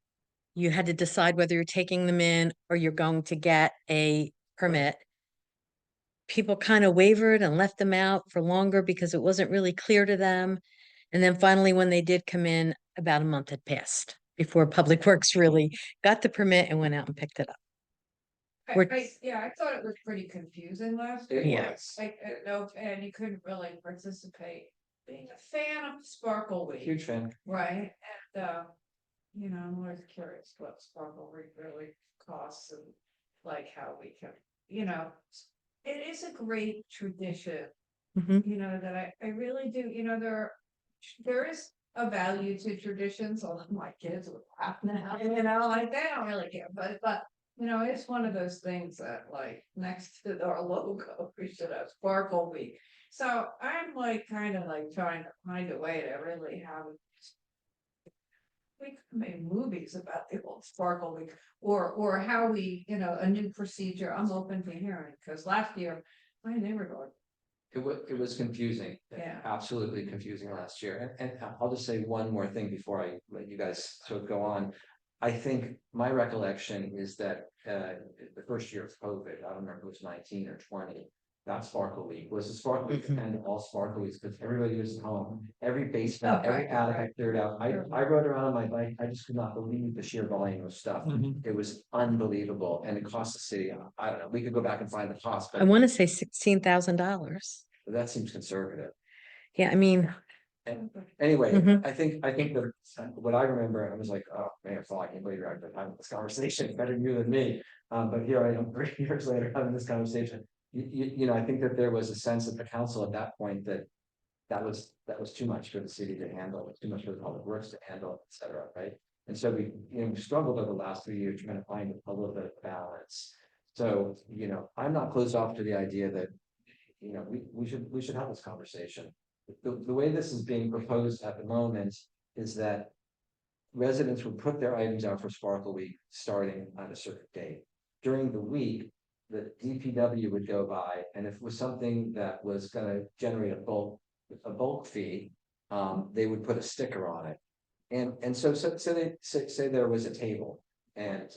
You had to decide whether you're taking them in or you're going to get a permit. People kind of wavered and left them out for longer because it wasn't really clear to them. And then finally, when they did come in, about a month had passed before Public Works really got the permit and went out and picked it up. Yeah, I thought it was pretty confusing last It year. was Like, no, and you couldn't really participate. Being a fan of Sparkle a Week, huge fan. right? And, you know, I'm always curious what Sparkle Week really costs and like how we can, you know. It is a great tradition, Mhm. you know, that I really do, you know, there is a value to traditions, although my kids would laugh now, you know, like they don't really care, but. You know, it's one of those things that like next to our logo, we should have Sparkle Week. So I'm like kind of like trying to find a way to really have. We could make movies about the old Sparkle Week or how we, you know, a new procedure. I'm open to hearing, because last year my neighborhood. It was confusing. Yeah. Absolutely confusing last year. And I'll just say one more thing before I let you guys sort of go on. I think my recollection is that the first year of COVID, I don't remember if it was 19 or 20. That Sparkle Week was a Sparkle Week and all Sparkle Weeks because everybody was at home, every basement, Oh, every right, attic I right. cleared out. I rode around on my bike. I just could not believe the sheer volume of stuff. Mhm. It was unbelievable and it cost the city, I don't know, we could go back and find the cost, I but want to say $16,000. that seems conservative. Yeah, I mean, Anyway, Mhm. I think that what I remember, I was like, oh, man, it's all I can't believe you're actually having this conversation, better you than me. But here I am 3 years later having this conversation. You know, I think that there was a sense at the council at that point that that was too much for the city to handle, too much for the public works to handle, et cetera, right? And so we, you know, we struggled over the last 3 years trying to find a little bit of balance. So, you know, I'm not closed off to the idea that, you know, we should have this conversation. The way this is being proposed at the moment is that residents would put their items out for Sparkle Week starting on a certain date. During the week, the DPW would go by, and if it was something that was gonna generate a bulk fee, they would put a sticker on it. And so they say there was a table and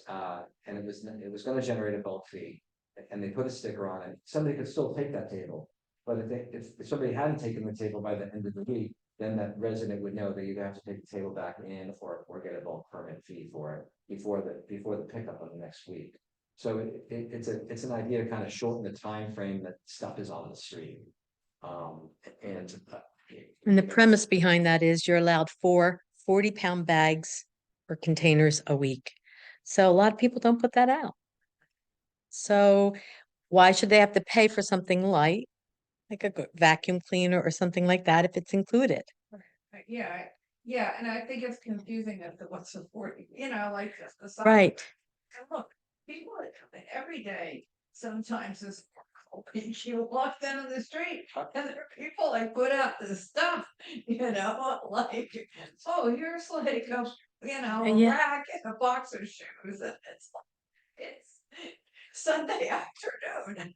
it was gonna generate a bulk fee. And they put a sticker on it, somebody could still take that table. But if somebody hadn't taken the table by the end of the week, then that resident would know they either have to take the table back in or get a bulk permit fee for it before the pickup of the next week. So it's an idea to kind of shorten the time frame that stuff is on the street. And and the premise behind that is you're allowed 4 40-pound bags or containers a week. So a lot of people don't put that out. So why should they have to pay for something light, like a vacuum cleaner or something like that, if it's included? Yeah, yeah, and I think it's confusing as to what's supporting, you know, like just the. Right. And look, people that come in every day, sometimes this. You walk down the street and there are people like put out this stuff, you know, like, oh, here's like a, you know, a Yeah. rack and a box of shoes and it's Sunday afternoon.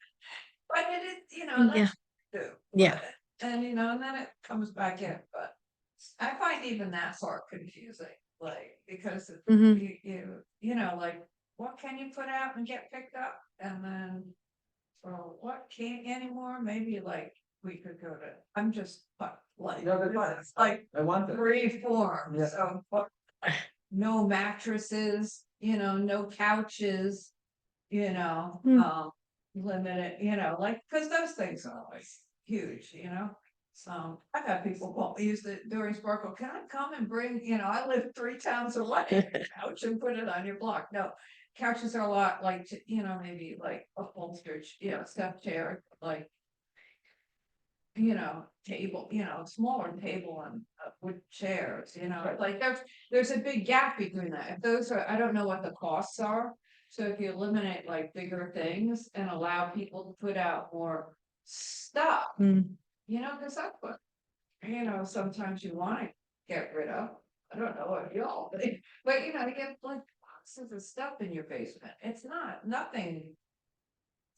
But it is, you know, Yeah. that's do. Yeah. And you know, and then it comes back in, but I find even that part confusing, like, because Mhm. you know, like, what can you put out and get picked up? And then, well, what can't anymore? Maybe like we could go to, I'm just like, No, that's fine. it's like I want that. three forms Yeah. of no mattresses, you know, no couches, you know, limited, you know, like, cause those things are always huge, you know? So I've had people use it during Sparkle, can I come and bring, you know, I live 3 towns away, couch and put it on your block. No, couches are a lot like, you know, maybe like upholstered, you know, stuffed chair, like. You know, table, you know, smaller table and wood chairs, you know, like there's a big gap between that. If those are, I don't know what the costs are. So if you eliminate like bigger things and allow people to put out more stuff, Mm. you know, cause that's what, you know, sometimes you wanna get rid of. I don't know what y'all think, but you know, you get like boxes of stuff in your basement. It's nothing.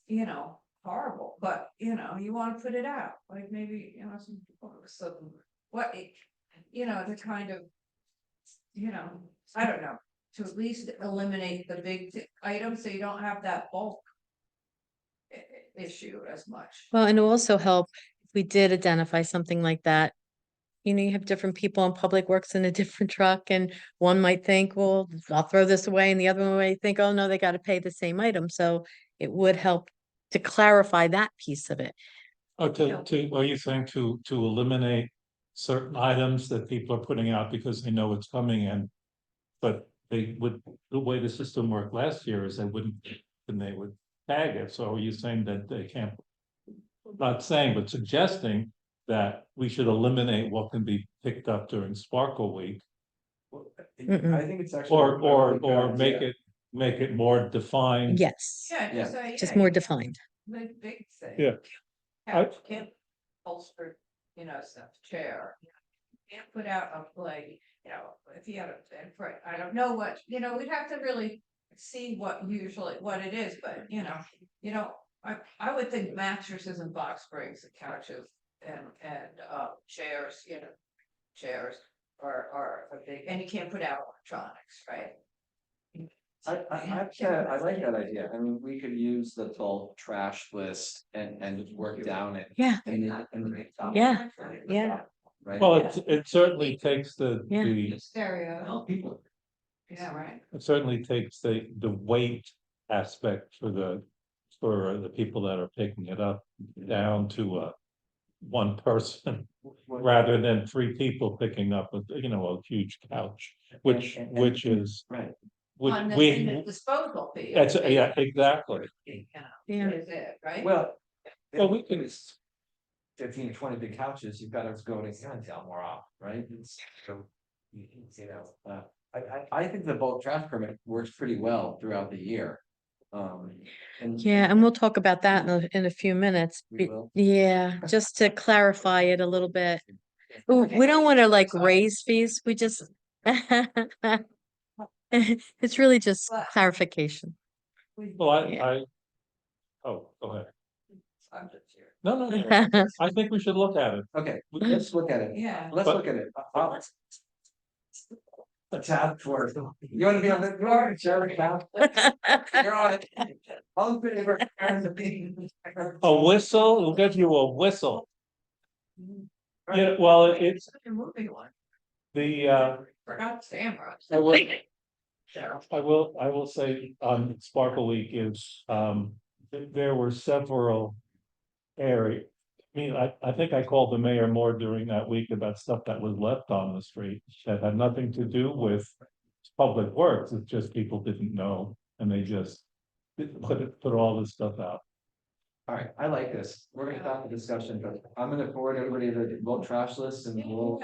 You know, horrible, but you know, you wanna put it out, like maybe, you know, some, what, you know, the kind of. You know, I don't know, to at least eliminate the big items, so you don't have that bulk. Issue as much. Well, and it also help if we did identify something like that. You know, you have different people in Public Works in a different truck, and one might think, well, I'll throw this away, and the other one might think, oh, no, they got to pay the same item. So it would help to clarify that piece of it. Or are you saying to eliminate certain items that people are putting out because they know it's coming in? but they would, the way the system worked last year is they wouldn't, and they would tag it, so are you saying that they can't? Not saying, but suggesting that we should eliminate what can be picked up during Sparkle Week, Mm-mm. I think it's actually. or make it more defined. Yes, Yeah, just so, just yeah, more you know, defined. big thing. Yeah. Couch, can't bolster, you know, stuff, chair. Can't put out a like, you know, if you had I don't know what, you know, we'd have to really see what it is, but you know, I would think mattresses and box springs and couches and chairs, you know, chairs are a big, and you can't put out electronics, right? I like that idea. I mean, we could use the full trash list and just work down it. Yeah. Yeah. Yeah. Right? Well, it certainly takes the Stereo. Yeah, right. it certainly takes the weight aspect for the people that are picking it up down to one person rather than three people picking up a huge couch, which is Right. On the in the disposal fee. that's, yeah, exactly. You know, Yeah. is it, right? Well. Well, we can- 15 or 20 big couches, you've got to go to Sandtown more often, right? So, you know, I think the bulk trash permit works pretty well throughout the year. Yeah, and we'll talk about that in a few minutes. We will. Yeah, just to clarify it a little bit. Ooh, we don't want to like raise fees, we just. It's really just clarification. Well, Yeah. oh, go ahead. I'm just here. No, I think we should look at it. Okay, let's look at it. Yeah. Let's look at it. A tab for, you wanna be on the, you want to share the tab? You're on it. All in favor. A whistle, we'll give you a whistle. Yeah, well, it's A movie one. the, Forgot Samra. I will say on Sparkle Week is, there were several areas. I mean, I think I called the mayor more during that week about stuff that was left on the street that had nothing to do with public works. It's just people didn't know and they just put all this stuff out. All right, I like this. We're gonna stop the discussion, but I'm gonna forward everybody the bulk trash list and we'll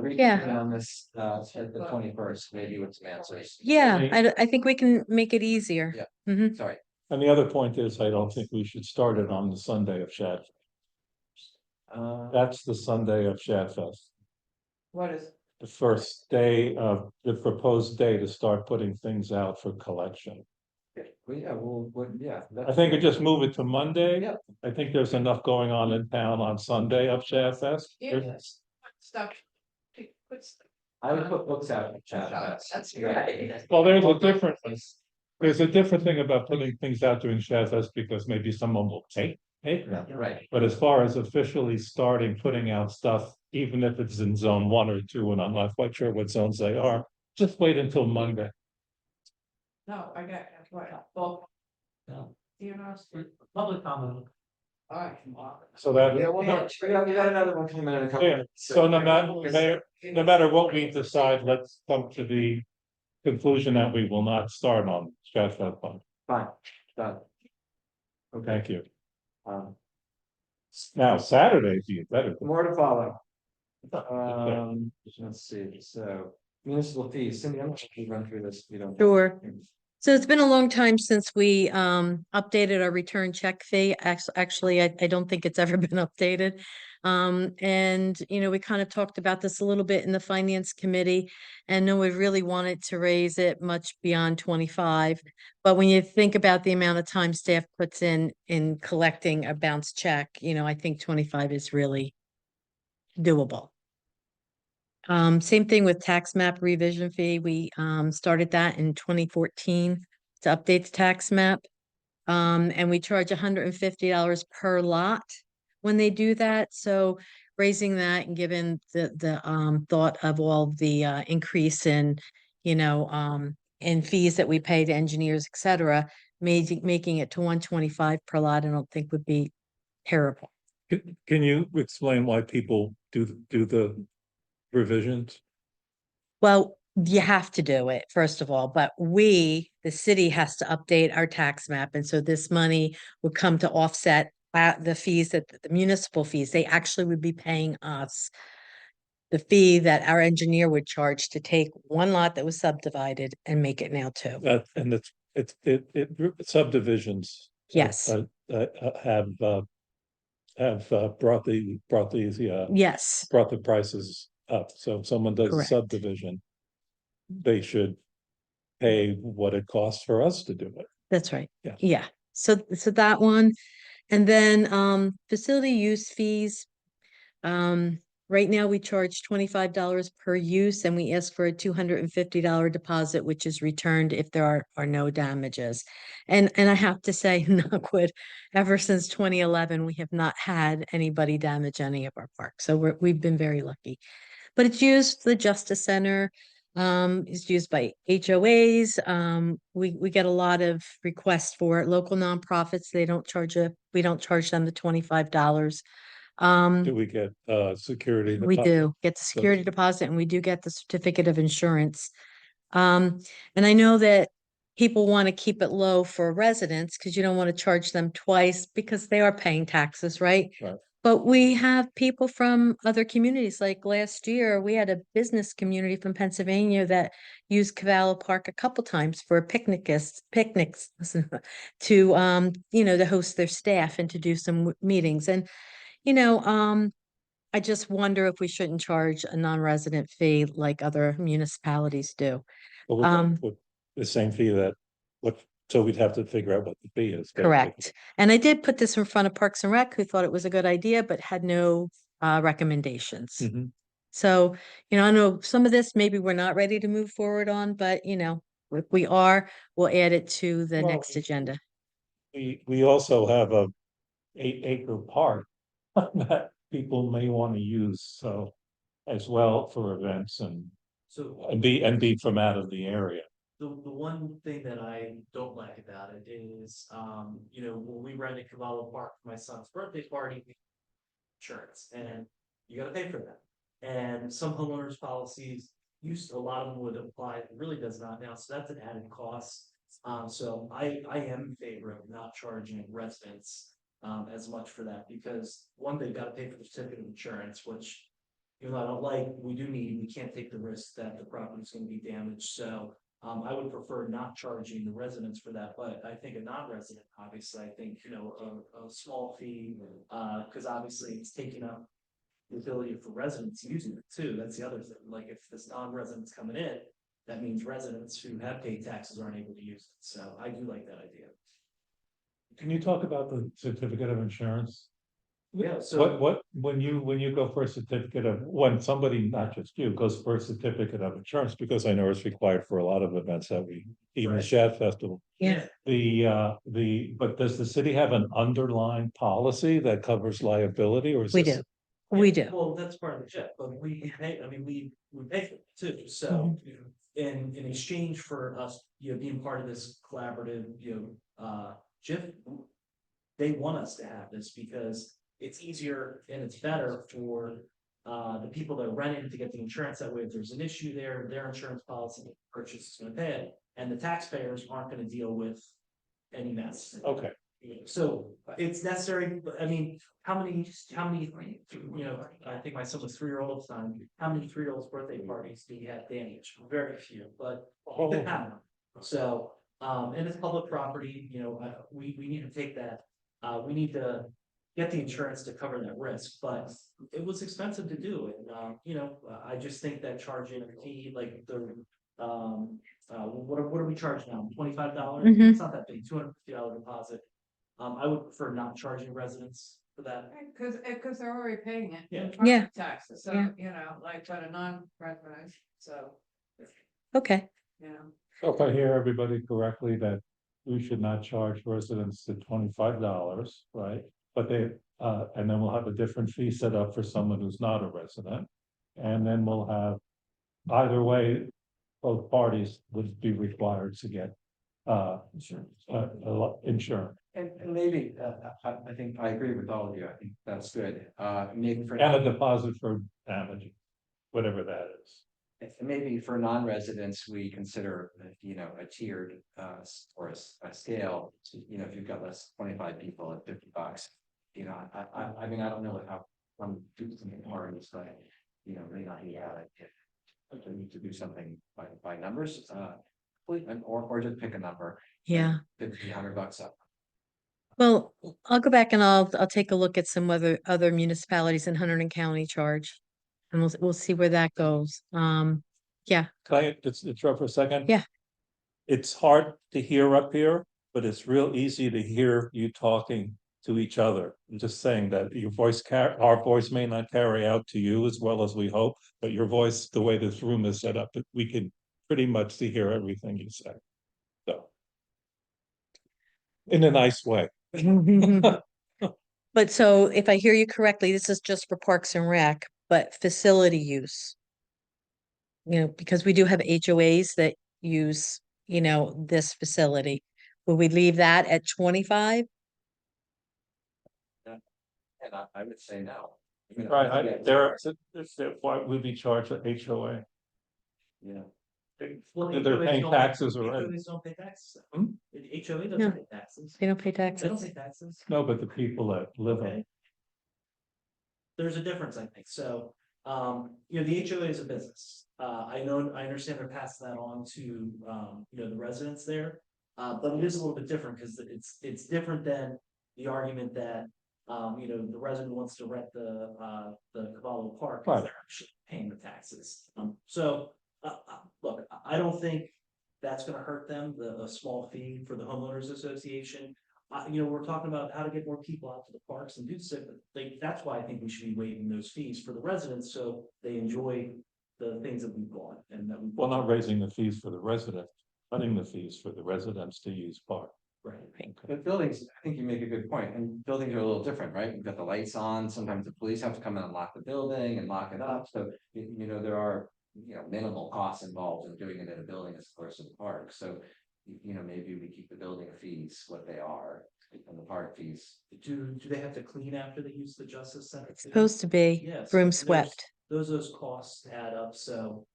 reconvene on this, at the 21st, maybe with some answers. Yeah, I think we can make it easier. Yeah. Mhm. Sorry. And the other point is, I don't think we should start it on the Sunday of Shad. That's the Sunday of Shad Fest. What is? The first day of the proposed day to start putting things out for collection. Well, yeah. I think we just move it to Monday. Yeah. I think there's enough going on in town on Sunday of Shad Fest. Yes. Stuff. I would put books out in chat. That's right. Well, there's a different thing about putting things out during Shad Fest because maybe someone will take them. Right. But as far as officially starting putting out stuff, even if it's in zone 1 or 2, and I'm not quite sure what zones they are, just wait until Monday. No, I got, what, well. No. You know. Public comment. All right. So that. Yeah, we got another one coming in a couple. Yeah, so no matter what we decide, let's come to the conclusion that we will not start on Stratford Fund. Fine, done. Okay, Thank you. um, Now, Saturday, be better. more to follow. Let's see, so municipal fees, Cindy, I'm just gonna run through this, if you don't. Sure. So it's been a long time since we updated our return check fee. Actually, I don't think it's ever been updated. And we kind of talked about this a little bit in the finance committee, and no one really wanted to raise it much beyond 25. But when you think about the amount of time staff puts in collecting a bounce check, I think 25 is really doable. Same thing with tax map revision fee. We started that in 2014 to update the tax map. And we charge $150 per lot when they do that. So raising that and given the thought of all the increase in fees that we pay to engineers, et cetera, making it to 125 per lot, I don't think would be terrible. Can you explain why people do the revisions? Well, You have to do it, first of all, but we, the city has to update our tax map, and so this money would come to offset the fees that the municipal fees, they actually would be paying us the fee that our engineer would charge to take one lot that was subdivided and make it now two. And it subdivisions. Yes. Have brought these, Yes, brought the prices up. So if someone does a Correct. subdivision, they should pay what it costs for us to do it. that's right. Yeah. Yeah, so that one, and then facility use fees. Right now we charge $25 per use, and we ask for a $250 deposit, which is returned if there are no damages. And I have to say, Knockwood, ever since 2011, we have not had anybody damage any of our parks, so we've been very lucky. But it's used for the Justice Center, it's used by HOAs. We get a lot of requests for it. Local nonprofits, we don't charge them the $25. Do we get security? We deposit? do get the security deposit, and we do get the certificate of insurance. And I know that people want to keep it low for residents because you don't want to charge them twice because they are paying taxes, right? Right. But we have people from other communities, like last year, we had a business community from Pennsylvania that used Cavallo Park a couple times for picnics to, to host their staff and to do some meetings. And, I just wonder if we shouldn't charge a non-resident fee like other municipalities do. But with the same fee so we'd have to figure out what the fee is. basically. Correct. And I did put this in front of Parks and Rec, who thought it was a good idea, but had no recommendations. Mhm. So, I know some of this maybe we're not ready to move forward on, but if we are, we'll add it to the Well, next agenda. We also have a 8-acre park that people may want to use, so as well for events So and be from out of the area. the one thing that I don't like about it is, when we rented Cavallo Park for my son's birthday party, insurance, and you gotta pay for that. And some homeowners policies a lot of them would apply, it really does not now, so that's an added cost. So I am in favor of not charging residents as much for that, because one, they've gotta pay for the certificate of insurance, which even though I don't like, we can't take the risk that the property is gonna be damaged, so I would prefer not charging the residents for that, but I think a non-resident, obviously, I think, a small fee, cause obviously it's taking up the ability for residents using it too. That's the other thing. Like if this non-residents coming in, that means residents who have paid taxes aren't able to use it. So I do like that idea. Can you talk about the certificate of insurance? Yeah, so When you go for a certificate when somebody, not just you, goes for a certificate of insurance, because I know it's required for a lot of events that even the Right. Shad Festival. Yeah. But does the city have an underlying policy that covers liability, or is We this? do. We do. Well, that's part of the check, but we pay, I mean, we pay for it too. So in exchange for us, being part of this collaborative, JIF, they want us to have this because it's easier and it's better for the people that are renting to get the insurance. That way, if there's an issue there, their insurance policy purchase is gonna pay it, and the taxpayers aren't gonna deal with any mess. Okay, So it's necessary, but I mean, how many, I think my son was 3-year-old at the time. How many 3-year-olds birthday parties do you have damaged? Very few, but they happen. So, and it's public property, we need to take that, we need to get the insurance to cover that risk, but it was expensive to do. And, I just think that charging a fee like what are we charging now? $25? Mhm. It's not that big, $250 deposit. I would prefer not charging residents for that. Cause they're already paying it. Yeah. Yeah. Property taxes, so, Yeah. but a non-resident, so, Okay. so if I hear everybody correctly, that we should not charge residents the $25, right? But and then we'll have a different fee set up for someone who's not a resident. And then we'll have, either way, both parties would be required to get insurance. And maybe, I think I agree with all of you. I think that's good. Maybe for And a deposit for damage, whatever that is. And maybe for non-residents, we consider, a tiered, or a scale, if you've got less 25 people at $50. I mean, I don't know how, I'm doing something hard, it's like, may not be, if we need to do something by numbers, or just pick a number. Yeah. $50, $100 up. Well, I'll go back and I'll take a look at some other municipalities in Hunterdon County charge. And we'll see where that goes. Yeah, Can I just interrupt for a second? Yeah. It's hard to hear up here, but it's real easy to hear you talking to each other. I'm just saying that our voice may not carry out to you as well as we hope, but your voice, the way this room is set up, we can pretty much hear everything you say. So. In a nice way. but so if I hear you correctly, this is just for Parks and Rec, but facility use. Because we do have HOAs that use, this facility. Will we leave that at 25? And I would say no. I mean, Right, why would we charge an HOA? Yeah. Well, They're HOAs paying don't- taxes already. HOAs don't pay taxes. Hmm? HOA No. doesn't pay taxes. They don't pay They don't taxes. pay taxes. No, but the people that live on Okay. There's a difference, I think. So, the HOA is a business. I understand they're passing that on to, the residents there. But it is a little bit different because it's different than the argument that, the resident wants to rent the Cavallo Park because Right. they're actually paying the taxes. Look, I don't think that's gonna hurt them, a small fee for the homeowners association. We're talking about how to get more people out to the parks and do so, that's why I think we should be waiving those fees for the residents, so they enjoy the things that we bought and that we. well, not raising the fees for the residents, cutting the fees for the residents to use park. Right. Okay. But buildings, I think you make a good point, and buildings are a little different, right? You've got the lights on, sometimes the police have to come in and lock the building and lock it up, so, there are. Minimal costs involved in doing it in a building as opposed to the park, so. Maybe we keep the building fees what they are, and the park fees. Do they have to clean after they use the Justice Center? It's too? supposed to be Yes. broom there's- swept. Those costs add up, so.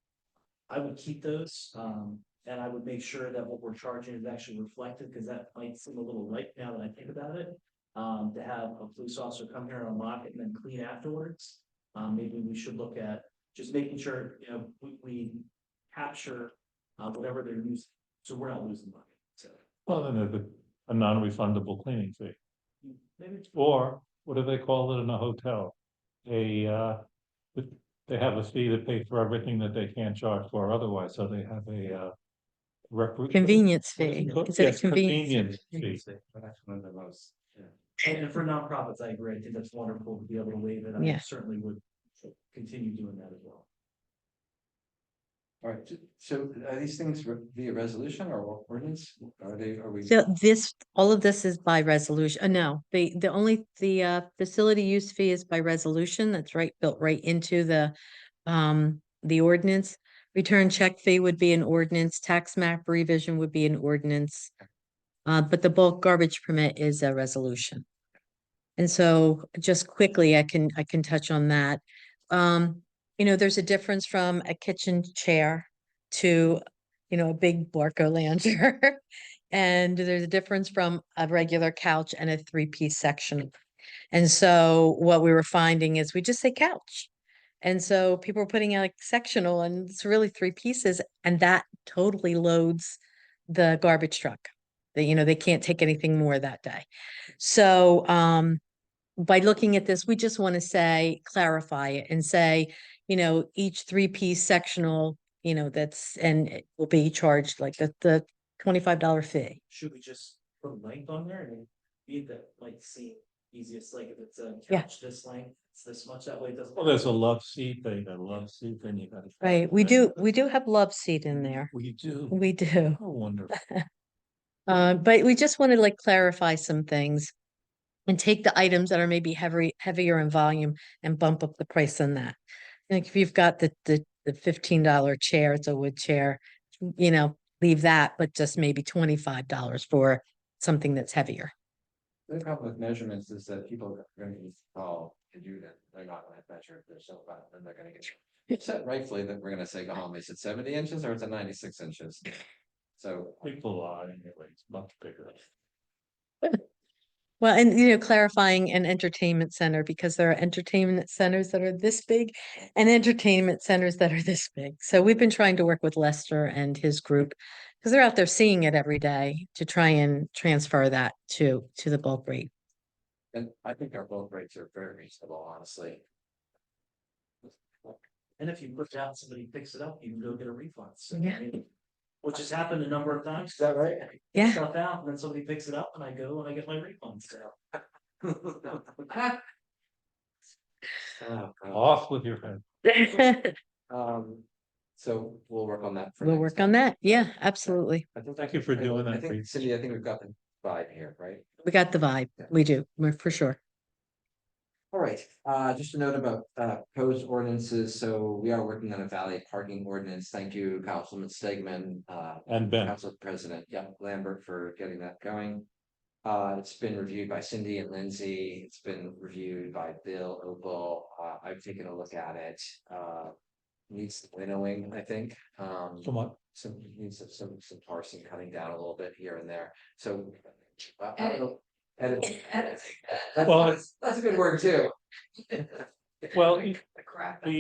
I would keep those, and I would make sure that what we're charging is actually reflected, because that might seem a little light now that I think about it. To have a police officer come here and unlock it and then clean afterwards. Maybe we should look at just making sure, we capture, whatever they're using, so we're not losing money, so. Well, then there's a non-refundable cleaning fee, Maybe. or what do they call it in a hotel? They have a fee to pay for everything that they can't charge for otherwise, so they have a. Convenience fee. Is it a Yes, convenience? fee. That's one of the most, And for nonprofits, I agree. I think that's wonderful to be able to waive it. I Yeah. certainly would continue doing that as well. All right, so are these things via resolution or ordinance? Are we? So all of this is by resolution. No, the facility use fee is by resolution. That's built right into the ordinance. Return check fee would be an ordinance, tax map revision would be an ordinance. But the bulk garbage permit is a resolution. And so just quickly, I can touch on that. There's a difference from a kitchen chair to, a big Barcolander. And there's a difference from a regular couch and a 3-piece section. And so what we were finding is we just say couch. And so people are putting out like sectional, and it's really 3 pieces, and that totally loads the garbage truck. They can't take anything more that day. So by looking at this, we just want to clarify it and say, each 3-piece sectional, and it will be charged like the $25 fee. Should we just put length on there? I mean, that might seem easiest, like if it's a Yeah. couch this length, it's this much, that way it doesn't. Well, there's a love seat thing, you gotta. Right, we do have love seat in there. We do. We do. Oh, wonderful. But we just wanted to clarify some things and take the items that are maybe heavier in volume and bump up the price on that. Like if you've got the $15 chair, it's a wood chair, leave that, but just maybe $25 for something that's heavier. The problem with measurements is that people are going to install to do that. They're not going to measure if they're so fat, then they're going to get said rightfully that we're gonna say go home. Is it 70 inches or is it 96 inches? So, People are anyway, it's much bigger. Well, and you know, clarifying an entertainment center, because there are entertainment centers that are this big and entertainment centers that are this big. So we've been trying to work with Lester and his group, because they're out there seeing it every day, to try and transfer that to the bulk rate. and I think our bulk rates are very reasonable, honestly. And if you put down, somebody picks it up, you can go get a refund. So, Yeah. I mean, which has happened a number of times. Is that right? Yeah. Stuff out, and then somebody picks it up, and I go and I get my refund, so. Oh, God. Off with your head. So we'll work on that. for We'll next work time. on that. Yeah, absolutely. I think- Thank you for doing I that, think, Reed. Cindy, I think we've got the vibe here, right? We got the vibe. Yeah. We do. We're for sure. All right, just a note about proposed ordinances, so we are working on a valet parking ordinance. Thank you, Councilman Stegman. And Ben. Council President, Lambert for getting that going. It's been reviewed by Cindy and Lindsay, it's been reviewed by Bill Opal, I've taken a look at it. Needs some winnowing, I think, Somewhat. needs some parsing, cutting down a little bit here and there, so. I don't know. Editing. Well, That's a good word too. Well, The crap. the,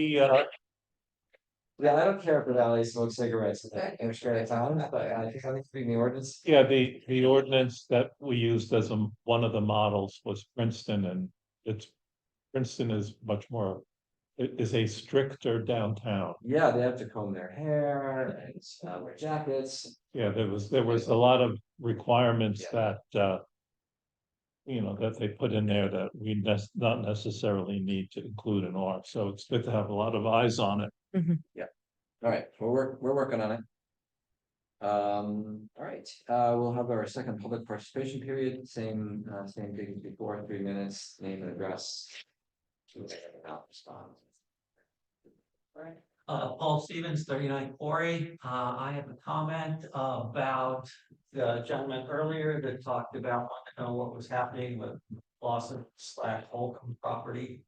Yeah, I don't care if the valley smokes cigarettes in a straight town, but I think I need to be in the ordinance. yeah, the ordinance that we used as one of the models was Princeton, and Princeton is much more, it is a stricter downtown. Yeah, they have to comb their hair and wear jackets. Yeah, there was a lot of requirements Yeah. that, that they put in there that we not necessarily need to include in ours, so it's good to have a lot of eyes on it. All right, we're working on it. All right, we'll have our second public participation period, same thing as before, 3 minutes, name and address. I'll respond. Right. Paul Stevens, 39 Quarry. I have a comment about the gentleman earlier that talked about wanting to know what was happening with Lawson / Holcomb property.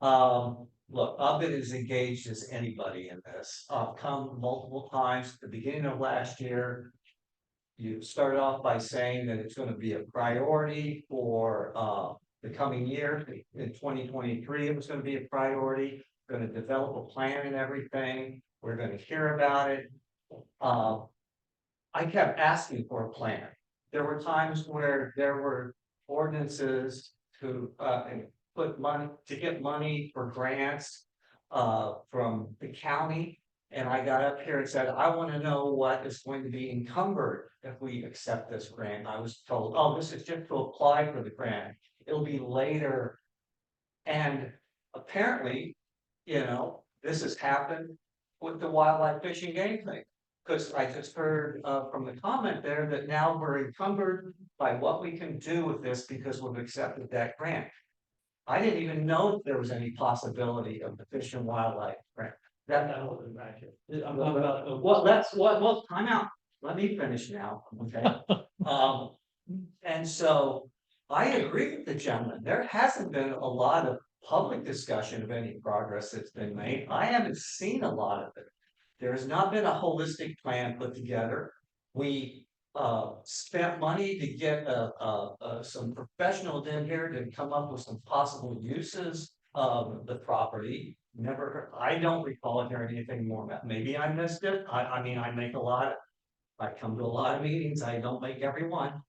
Look, I've been as engaged as anybody in this. I've come multiple times at the beginning of last year. You started off by saying that it's gonna be a priority for the coming year. In 2023, it was gonna be a priority. Gonna develop a plan and everything. We're gonna hear about it. I kept asking for a plan. There were times where there were ordinances to get money for grants from the county. And I got up here and said, I want to know what is going to be encumbered if we accept this grant. I was told, oh, this is just to apply for the grant. It'll be later. And apparently, this has happened with the wildlife fishing game thing. Because I just heard from the comment there that now we're encumbered by what we can do with this because we've accepted that grant. I didn't even know that there was any possibility of the Fish and Wildlife grant. I'm talking about, well, time out. Let me finish now, okay? And so I agree with the gentleman. There hasn't been a lot of public discussion of any progress that's been made. I haven't seen a lot of it. There has not been a holistic plan put together. We spent money to get some professionals in here to come up with some possible uses of the property. I don't recall hearing anything more about, maybe I missed it. I mean, I come to a lot of meetings, I don't make every one.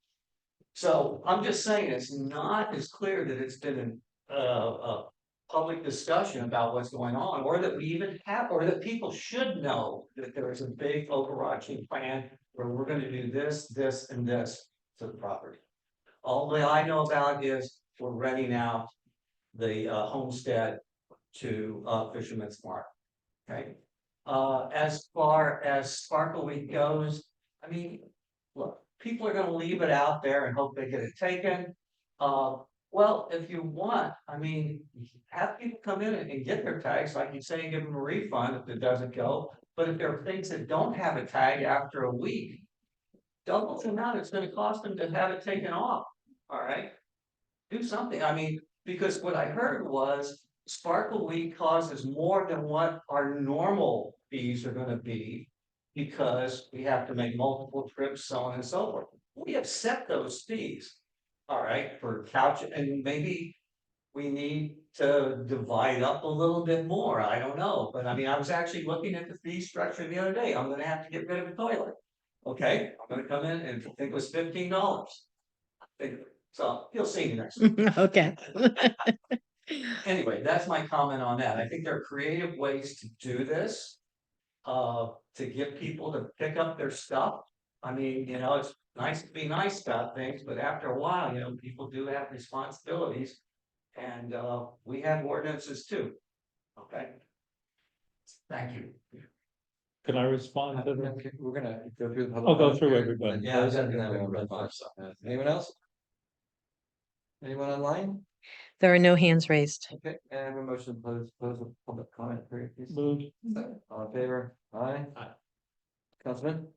So I'm just saying, it's not as clear that it's been a public discussion about what's going on, or that we even have, or that people should know that there is a big overarching plan where we're gonna do this, this, and this to the property. All that I know about is we're renting out the homestead to Fisherman's Mark. Okay. As far as Sparkle Week goes, I mean, look, people are gonna leave it out there and hope they get it taken. Well, if you want, I mean, have people come in and get their tags, like you say, and give them a refund if it doesn't go. But if there are things that don't have a tag after a week, double the amount it's gonna cost them to have it taken off, all right? Do something, I mean, because what I heard was Sparkle Week causes more than what our normal fees are gonna be. Because we have to make multiple trips, so on and so forth. We have set those fees. All right, for couch, and maybe we need to divide up a little bit more, I don't know, but I mean, I was actually looking at the fee structure the other day, I'm gonna have to get rid of a toilet. Okay, I'm gonna come in and think it was $15. So you'll see me next week. Okay. Anyway, that's my comment on that. I think there are creative ways to do this. To get people to pick up their stuff. I mean, you know, it's nice to be nice about things, but after a while, you know, people do have responsibilities. And we have ordinances too. Okay. Thank you. Can I respond to that? Okay, we're gonna go through the. public I'll go comment through period, everybody. and then Yeah, close it, yeah, and then yeah, we'll yeah. respond. Anyone else? Anyone online? There are no hands raised. Okay, and I have a motion to close the public comment period, please. Moved. All in favor? Aye. Councilman?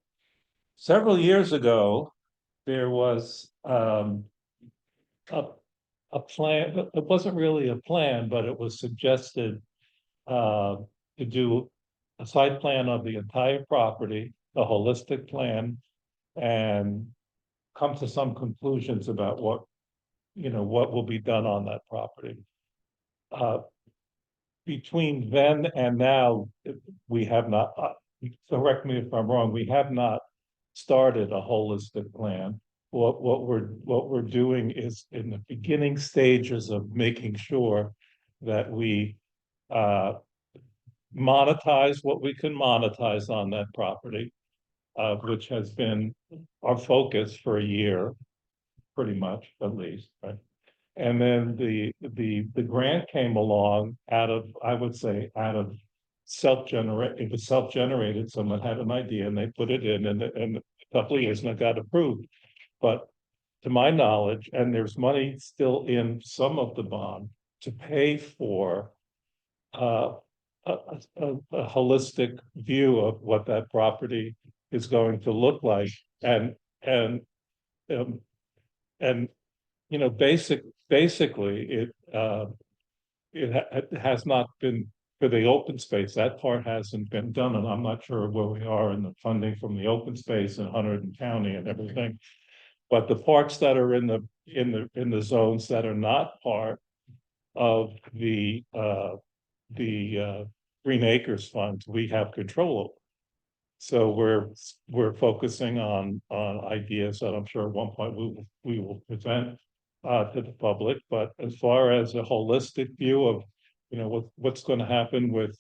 Several years ago, there was a plan, but it wasn't really a plan, but it was suggested to do a site plan of the entire property, a holistic plan, and come to some conclusions about what, you know, what will be done on that property. Between then and now, we have not, correct me if I'm wrong, we have not started a holistic plan. What we're doing is in the beginning stages of making sure that we monetize what we can monetize on that property, which has been our focus for a year, pretty much, at least, right? And then the grant came along out of, I would say, out of self-generate, it was self-generated, someone had an idea and they put it in and a couple of years and it got approved. But to my knowledge, and there's money still in some of the bond to pay for a holistic view of what that property is going to look like. And you know, basically, it has not been for the open space. That part hasn't been done, and I'm not sure where we are in the funding from the open space in Hunterdon County and everything. But the parts that are in the zones that are not part of the Green Acres Fund, we have control over. So we're focusing on ideas that I'm sure at one point we will present to the public. But as far as a holistic view of, you know, what's going to happen with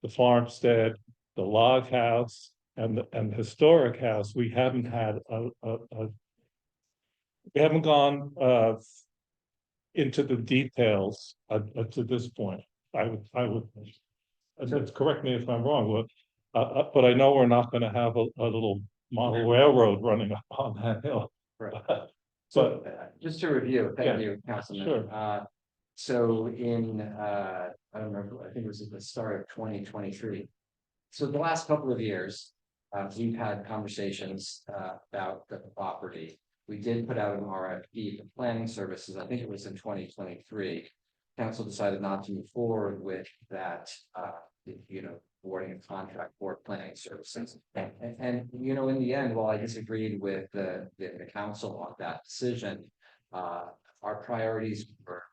the farmstead, the log house, and the historic house, we haven't had we haven't gone into the details to this point. I would correct me if I'm wrong, but I know we're not going to have a little model railroad running up on that hill. Right. So, Just to review, thank Yeah, you, Councilman. sure. So in, I don't remember, I think it was at the start of 2023. So the last couple of years, we've had conversations about the property. We did put out an RFP for planning services. I think it was in 2023. Council decided not to move forward with that, you know, awarding a contract for planning services. And, you know, in the end, while I disagreed with the council on that decision, our priorities were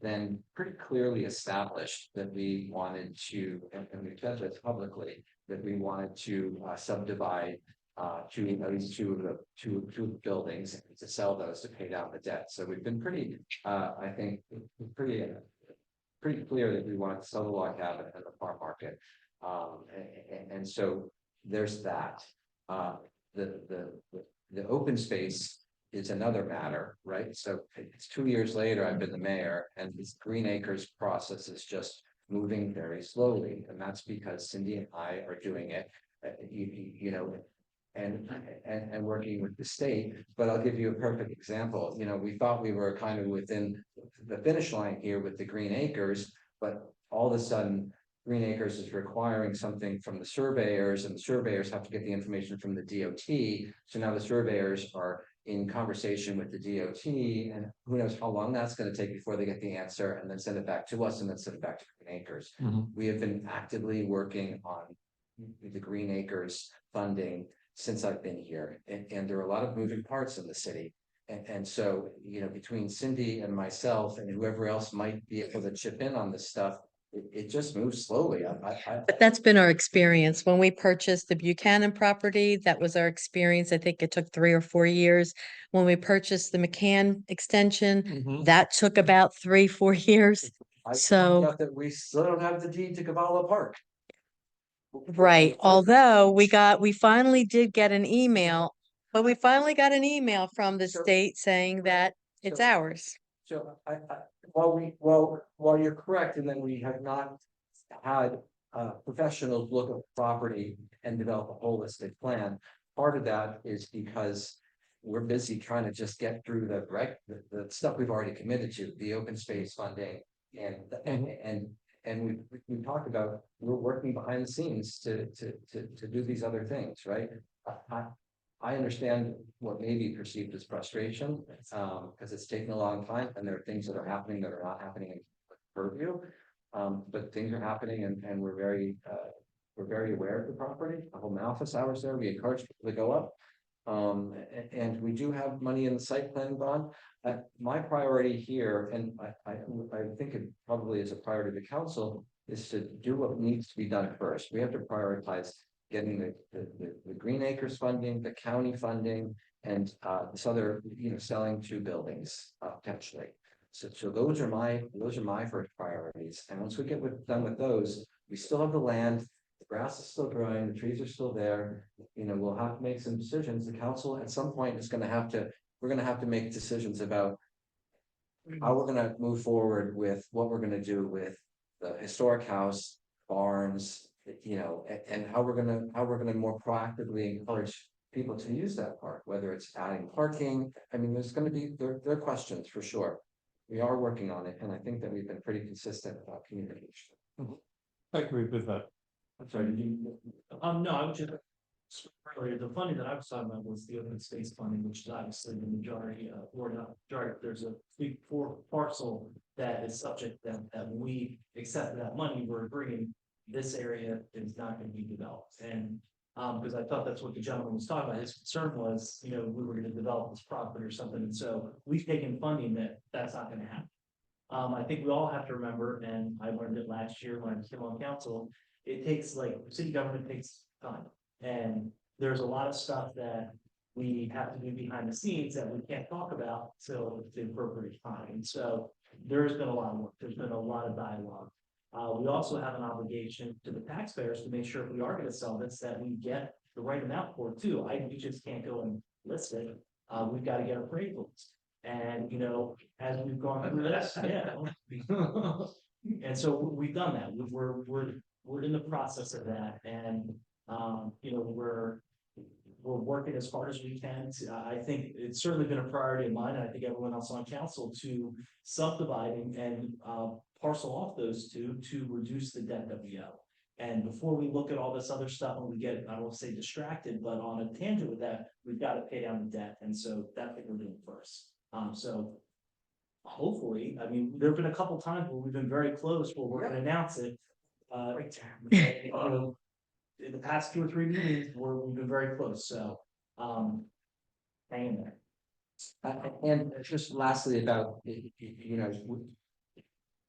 then pretty clearly established that we wanted to, and we said this publicly, that we wanted to subdivide at least two of the buildings and to sell those to pay down the debt. So we've been pretty, I think, pretty clear that we wanted to sell the log cabin and the farm market. And so there's that. The open space is another matter, right? So it's 2 years later, I've been the mayor, and this Green Acres process is just moving very slowly, and that's because Cindy and I are doing it, you know, and working with the state. But I'll give you a perfect example. You know, we thought we were kind of within the finish line here with the Green Acres, but all of a sudden, Green Acres is requiring something from the surveyors, and the surveyors have to get the information from the DOT. So now the surveyors are in conversation with the DOT, and who knows how long that's gonna take before they get the answer and then send it back to us and then send it back to Green Acres. We have been actively working on the Green Acres funding since I've been here, and there are a lot of moving parts in the city. And so, you know, between Cindy and myself and whoever else might be able to chip in on this stuff, it just moves slowly. But that's been our experience. When we purchased the Buchanan property, that was our experience. I think it took 3 or 4 years. When we purchased the McCann extension, that took about 3, 4 years. I So- found out that we still don't have the deed to Cavallo Park. Right, although we finally did get an email, but we finally got an email from the Sure. state saying that it's So- ours. So while you're correct, and then we have not had professionals look at the property and develop a holistic plan. Part of that is because we're busy trying to just get through the stuff we've already committed to, the open space funding. And we talked about, we're working behind the scenes to do these other things, right? I understand what may be perceived as frustration, because it's taken a long time and there are things that are happening that are not happening in purview. But things are happening and we're very aware of the property. The home office hours there, we encourage people to go up. And we do have money in the site plan bond. My priority here, and I think it probably is a priority of the council, is to do what needs to be done first. We have to prioritize getting the Green Acres funding, the county funding, and this other, selling 2 buildings potentially. So those are my first priorities. And once we get done with those, we still have the land, the grass is still growing, the trees are still there. We'll have to make some decisions. The council at some point is we're gonna have to make decisions about how we're gonna move forward with what we're gonna do with the historic house, barns, and how we're gonna more proactively encourage people to use that park, whether it's adding parking. I mean, there's gonna be, there are questions for sure. We are working on it, and I think that we've been pretty consistent about communication. I agree with that. I'm sorry, did you? No, I was just earlier, the funding that I was talking about was the open space funding, which is obviously the majority, or not majority, there's a big 4 parcel that is subject that when we accept that money, we're agreeing this area is not gonna be developed. And because I thought that's what the gentleman was talking about. His concern was, we were gonna develop this property or something, and so we've taken funding that's not gonna happen. I think we all have to remember, and I learned it last year when I came on council, it takes city government takes time. And there's a lot of stuff that we have to do behind the scenes that we can't talk about till the appropriate time. And so there's been a lot of work, there's been a lot of dialogue. We also have an obligation to the taxpayers to make sure if we are gonna sell this, that we get the right amount for it too. We just can't go and list it. We've got to get appraisals. And, as we've gone through this, yeah. And so we've done that. We're in the process of that. And, we're working as hard as we can. I think it's certainly been a priority of mine, and I think everyone else on council, to subdividing and parcel off those 2 to reduce the debt that we owe. And before we look at all this other stuff and we get, I won't say distracted, but on a tangent with that, we've got to pay down the debt. And so that's what we're doing first. So hopefully, I mean, there've been a couple times where we've been very close, where we're gonna announce it. In the past 2 or 3 meetings, we've been very close, so, hang in there. And just lastly about,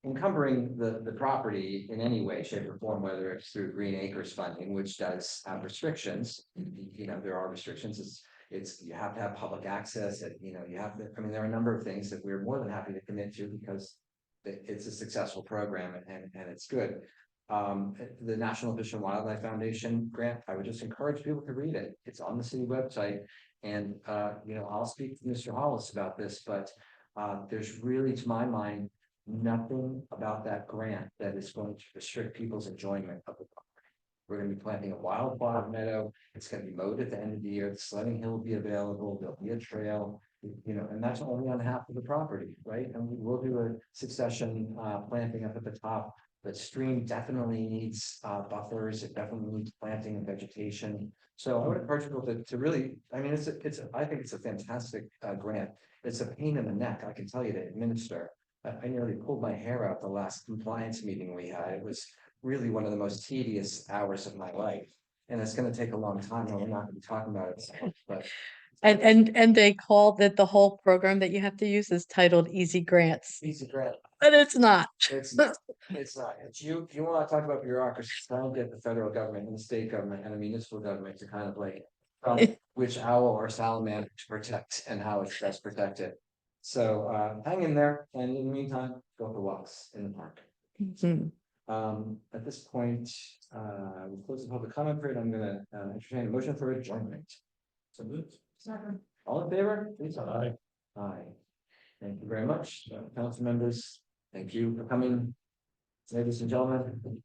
encumbering the property in any way, shape or form, whether it's through Green Acres funding, which does have restrictions. There are restrictions. You have to have public access, and there are a number of things that we're more than happy to commit to because it's a successful program and it's good. The National Fish and Wildlife Foundation grant, I would just encourage people to read it. It's on the city website. And, I'll speak to Mr. Hollis about this, but there's really, to my mind, nothing about that grant that is going to restrict people's enjoyment of the property. We're going to be planting a wildflower meadow. It's going to be mowed at the end of the year. The sledding hill will be available. There'll be a trail. You know, and that's only on half of the property, right? And we will do a succession planting up at the top. The stream definitely needs buffers, it definitely needs planting and vegetation. So I would encourage people to really, I mean, I think it's a fantastic grant. It's a pain in the neck, I can tell you, to administer. I nearly pulled my hair out the last compliance meeting we had. It was really one of the most tedious hours of my life. And it's gonna take a long time, and we're not gonna be talking about it, but. And they call that the whole program that you have to use is titled Easy Grants, Easy grant. but it's not. It's not, it's not. It's you wanna talk about bureaucracy, try and get the federal government and the state government and the municipal government to kind of like. Which owl or salamander to protect and how it's best protected. So hang in there, and in the meantime, go for walks in the park. Mhm. At this point, we'll close the public comment period. I'm gonna entertain a motion for adjournment. So moved. All in favor, please. Aye. Aye. Thank you very much, council members. Thank you for coming. Ladies and gentlemen,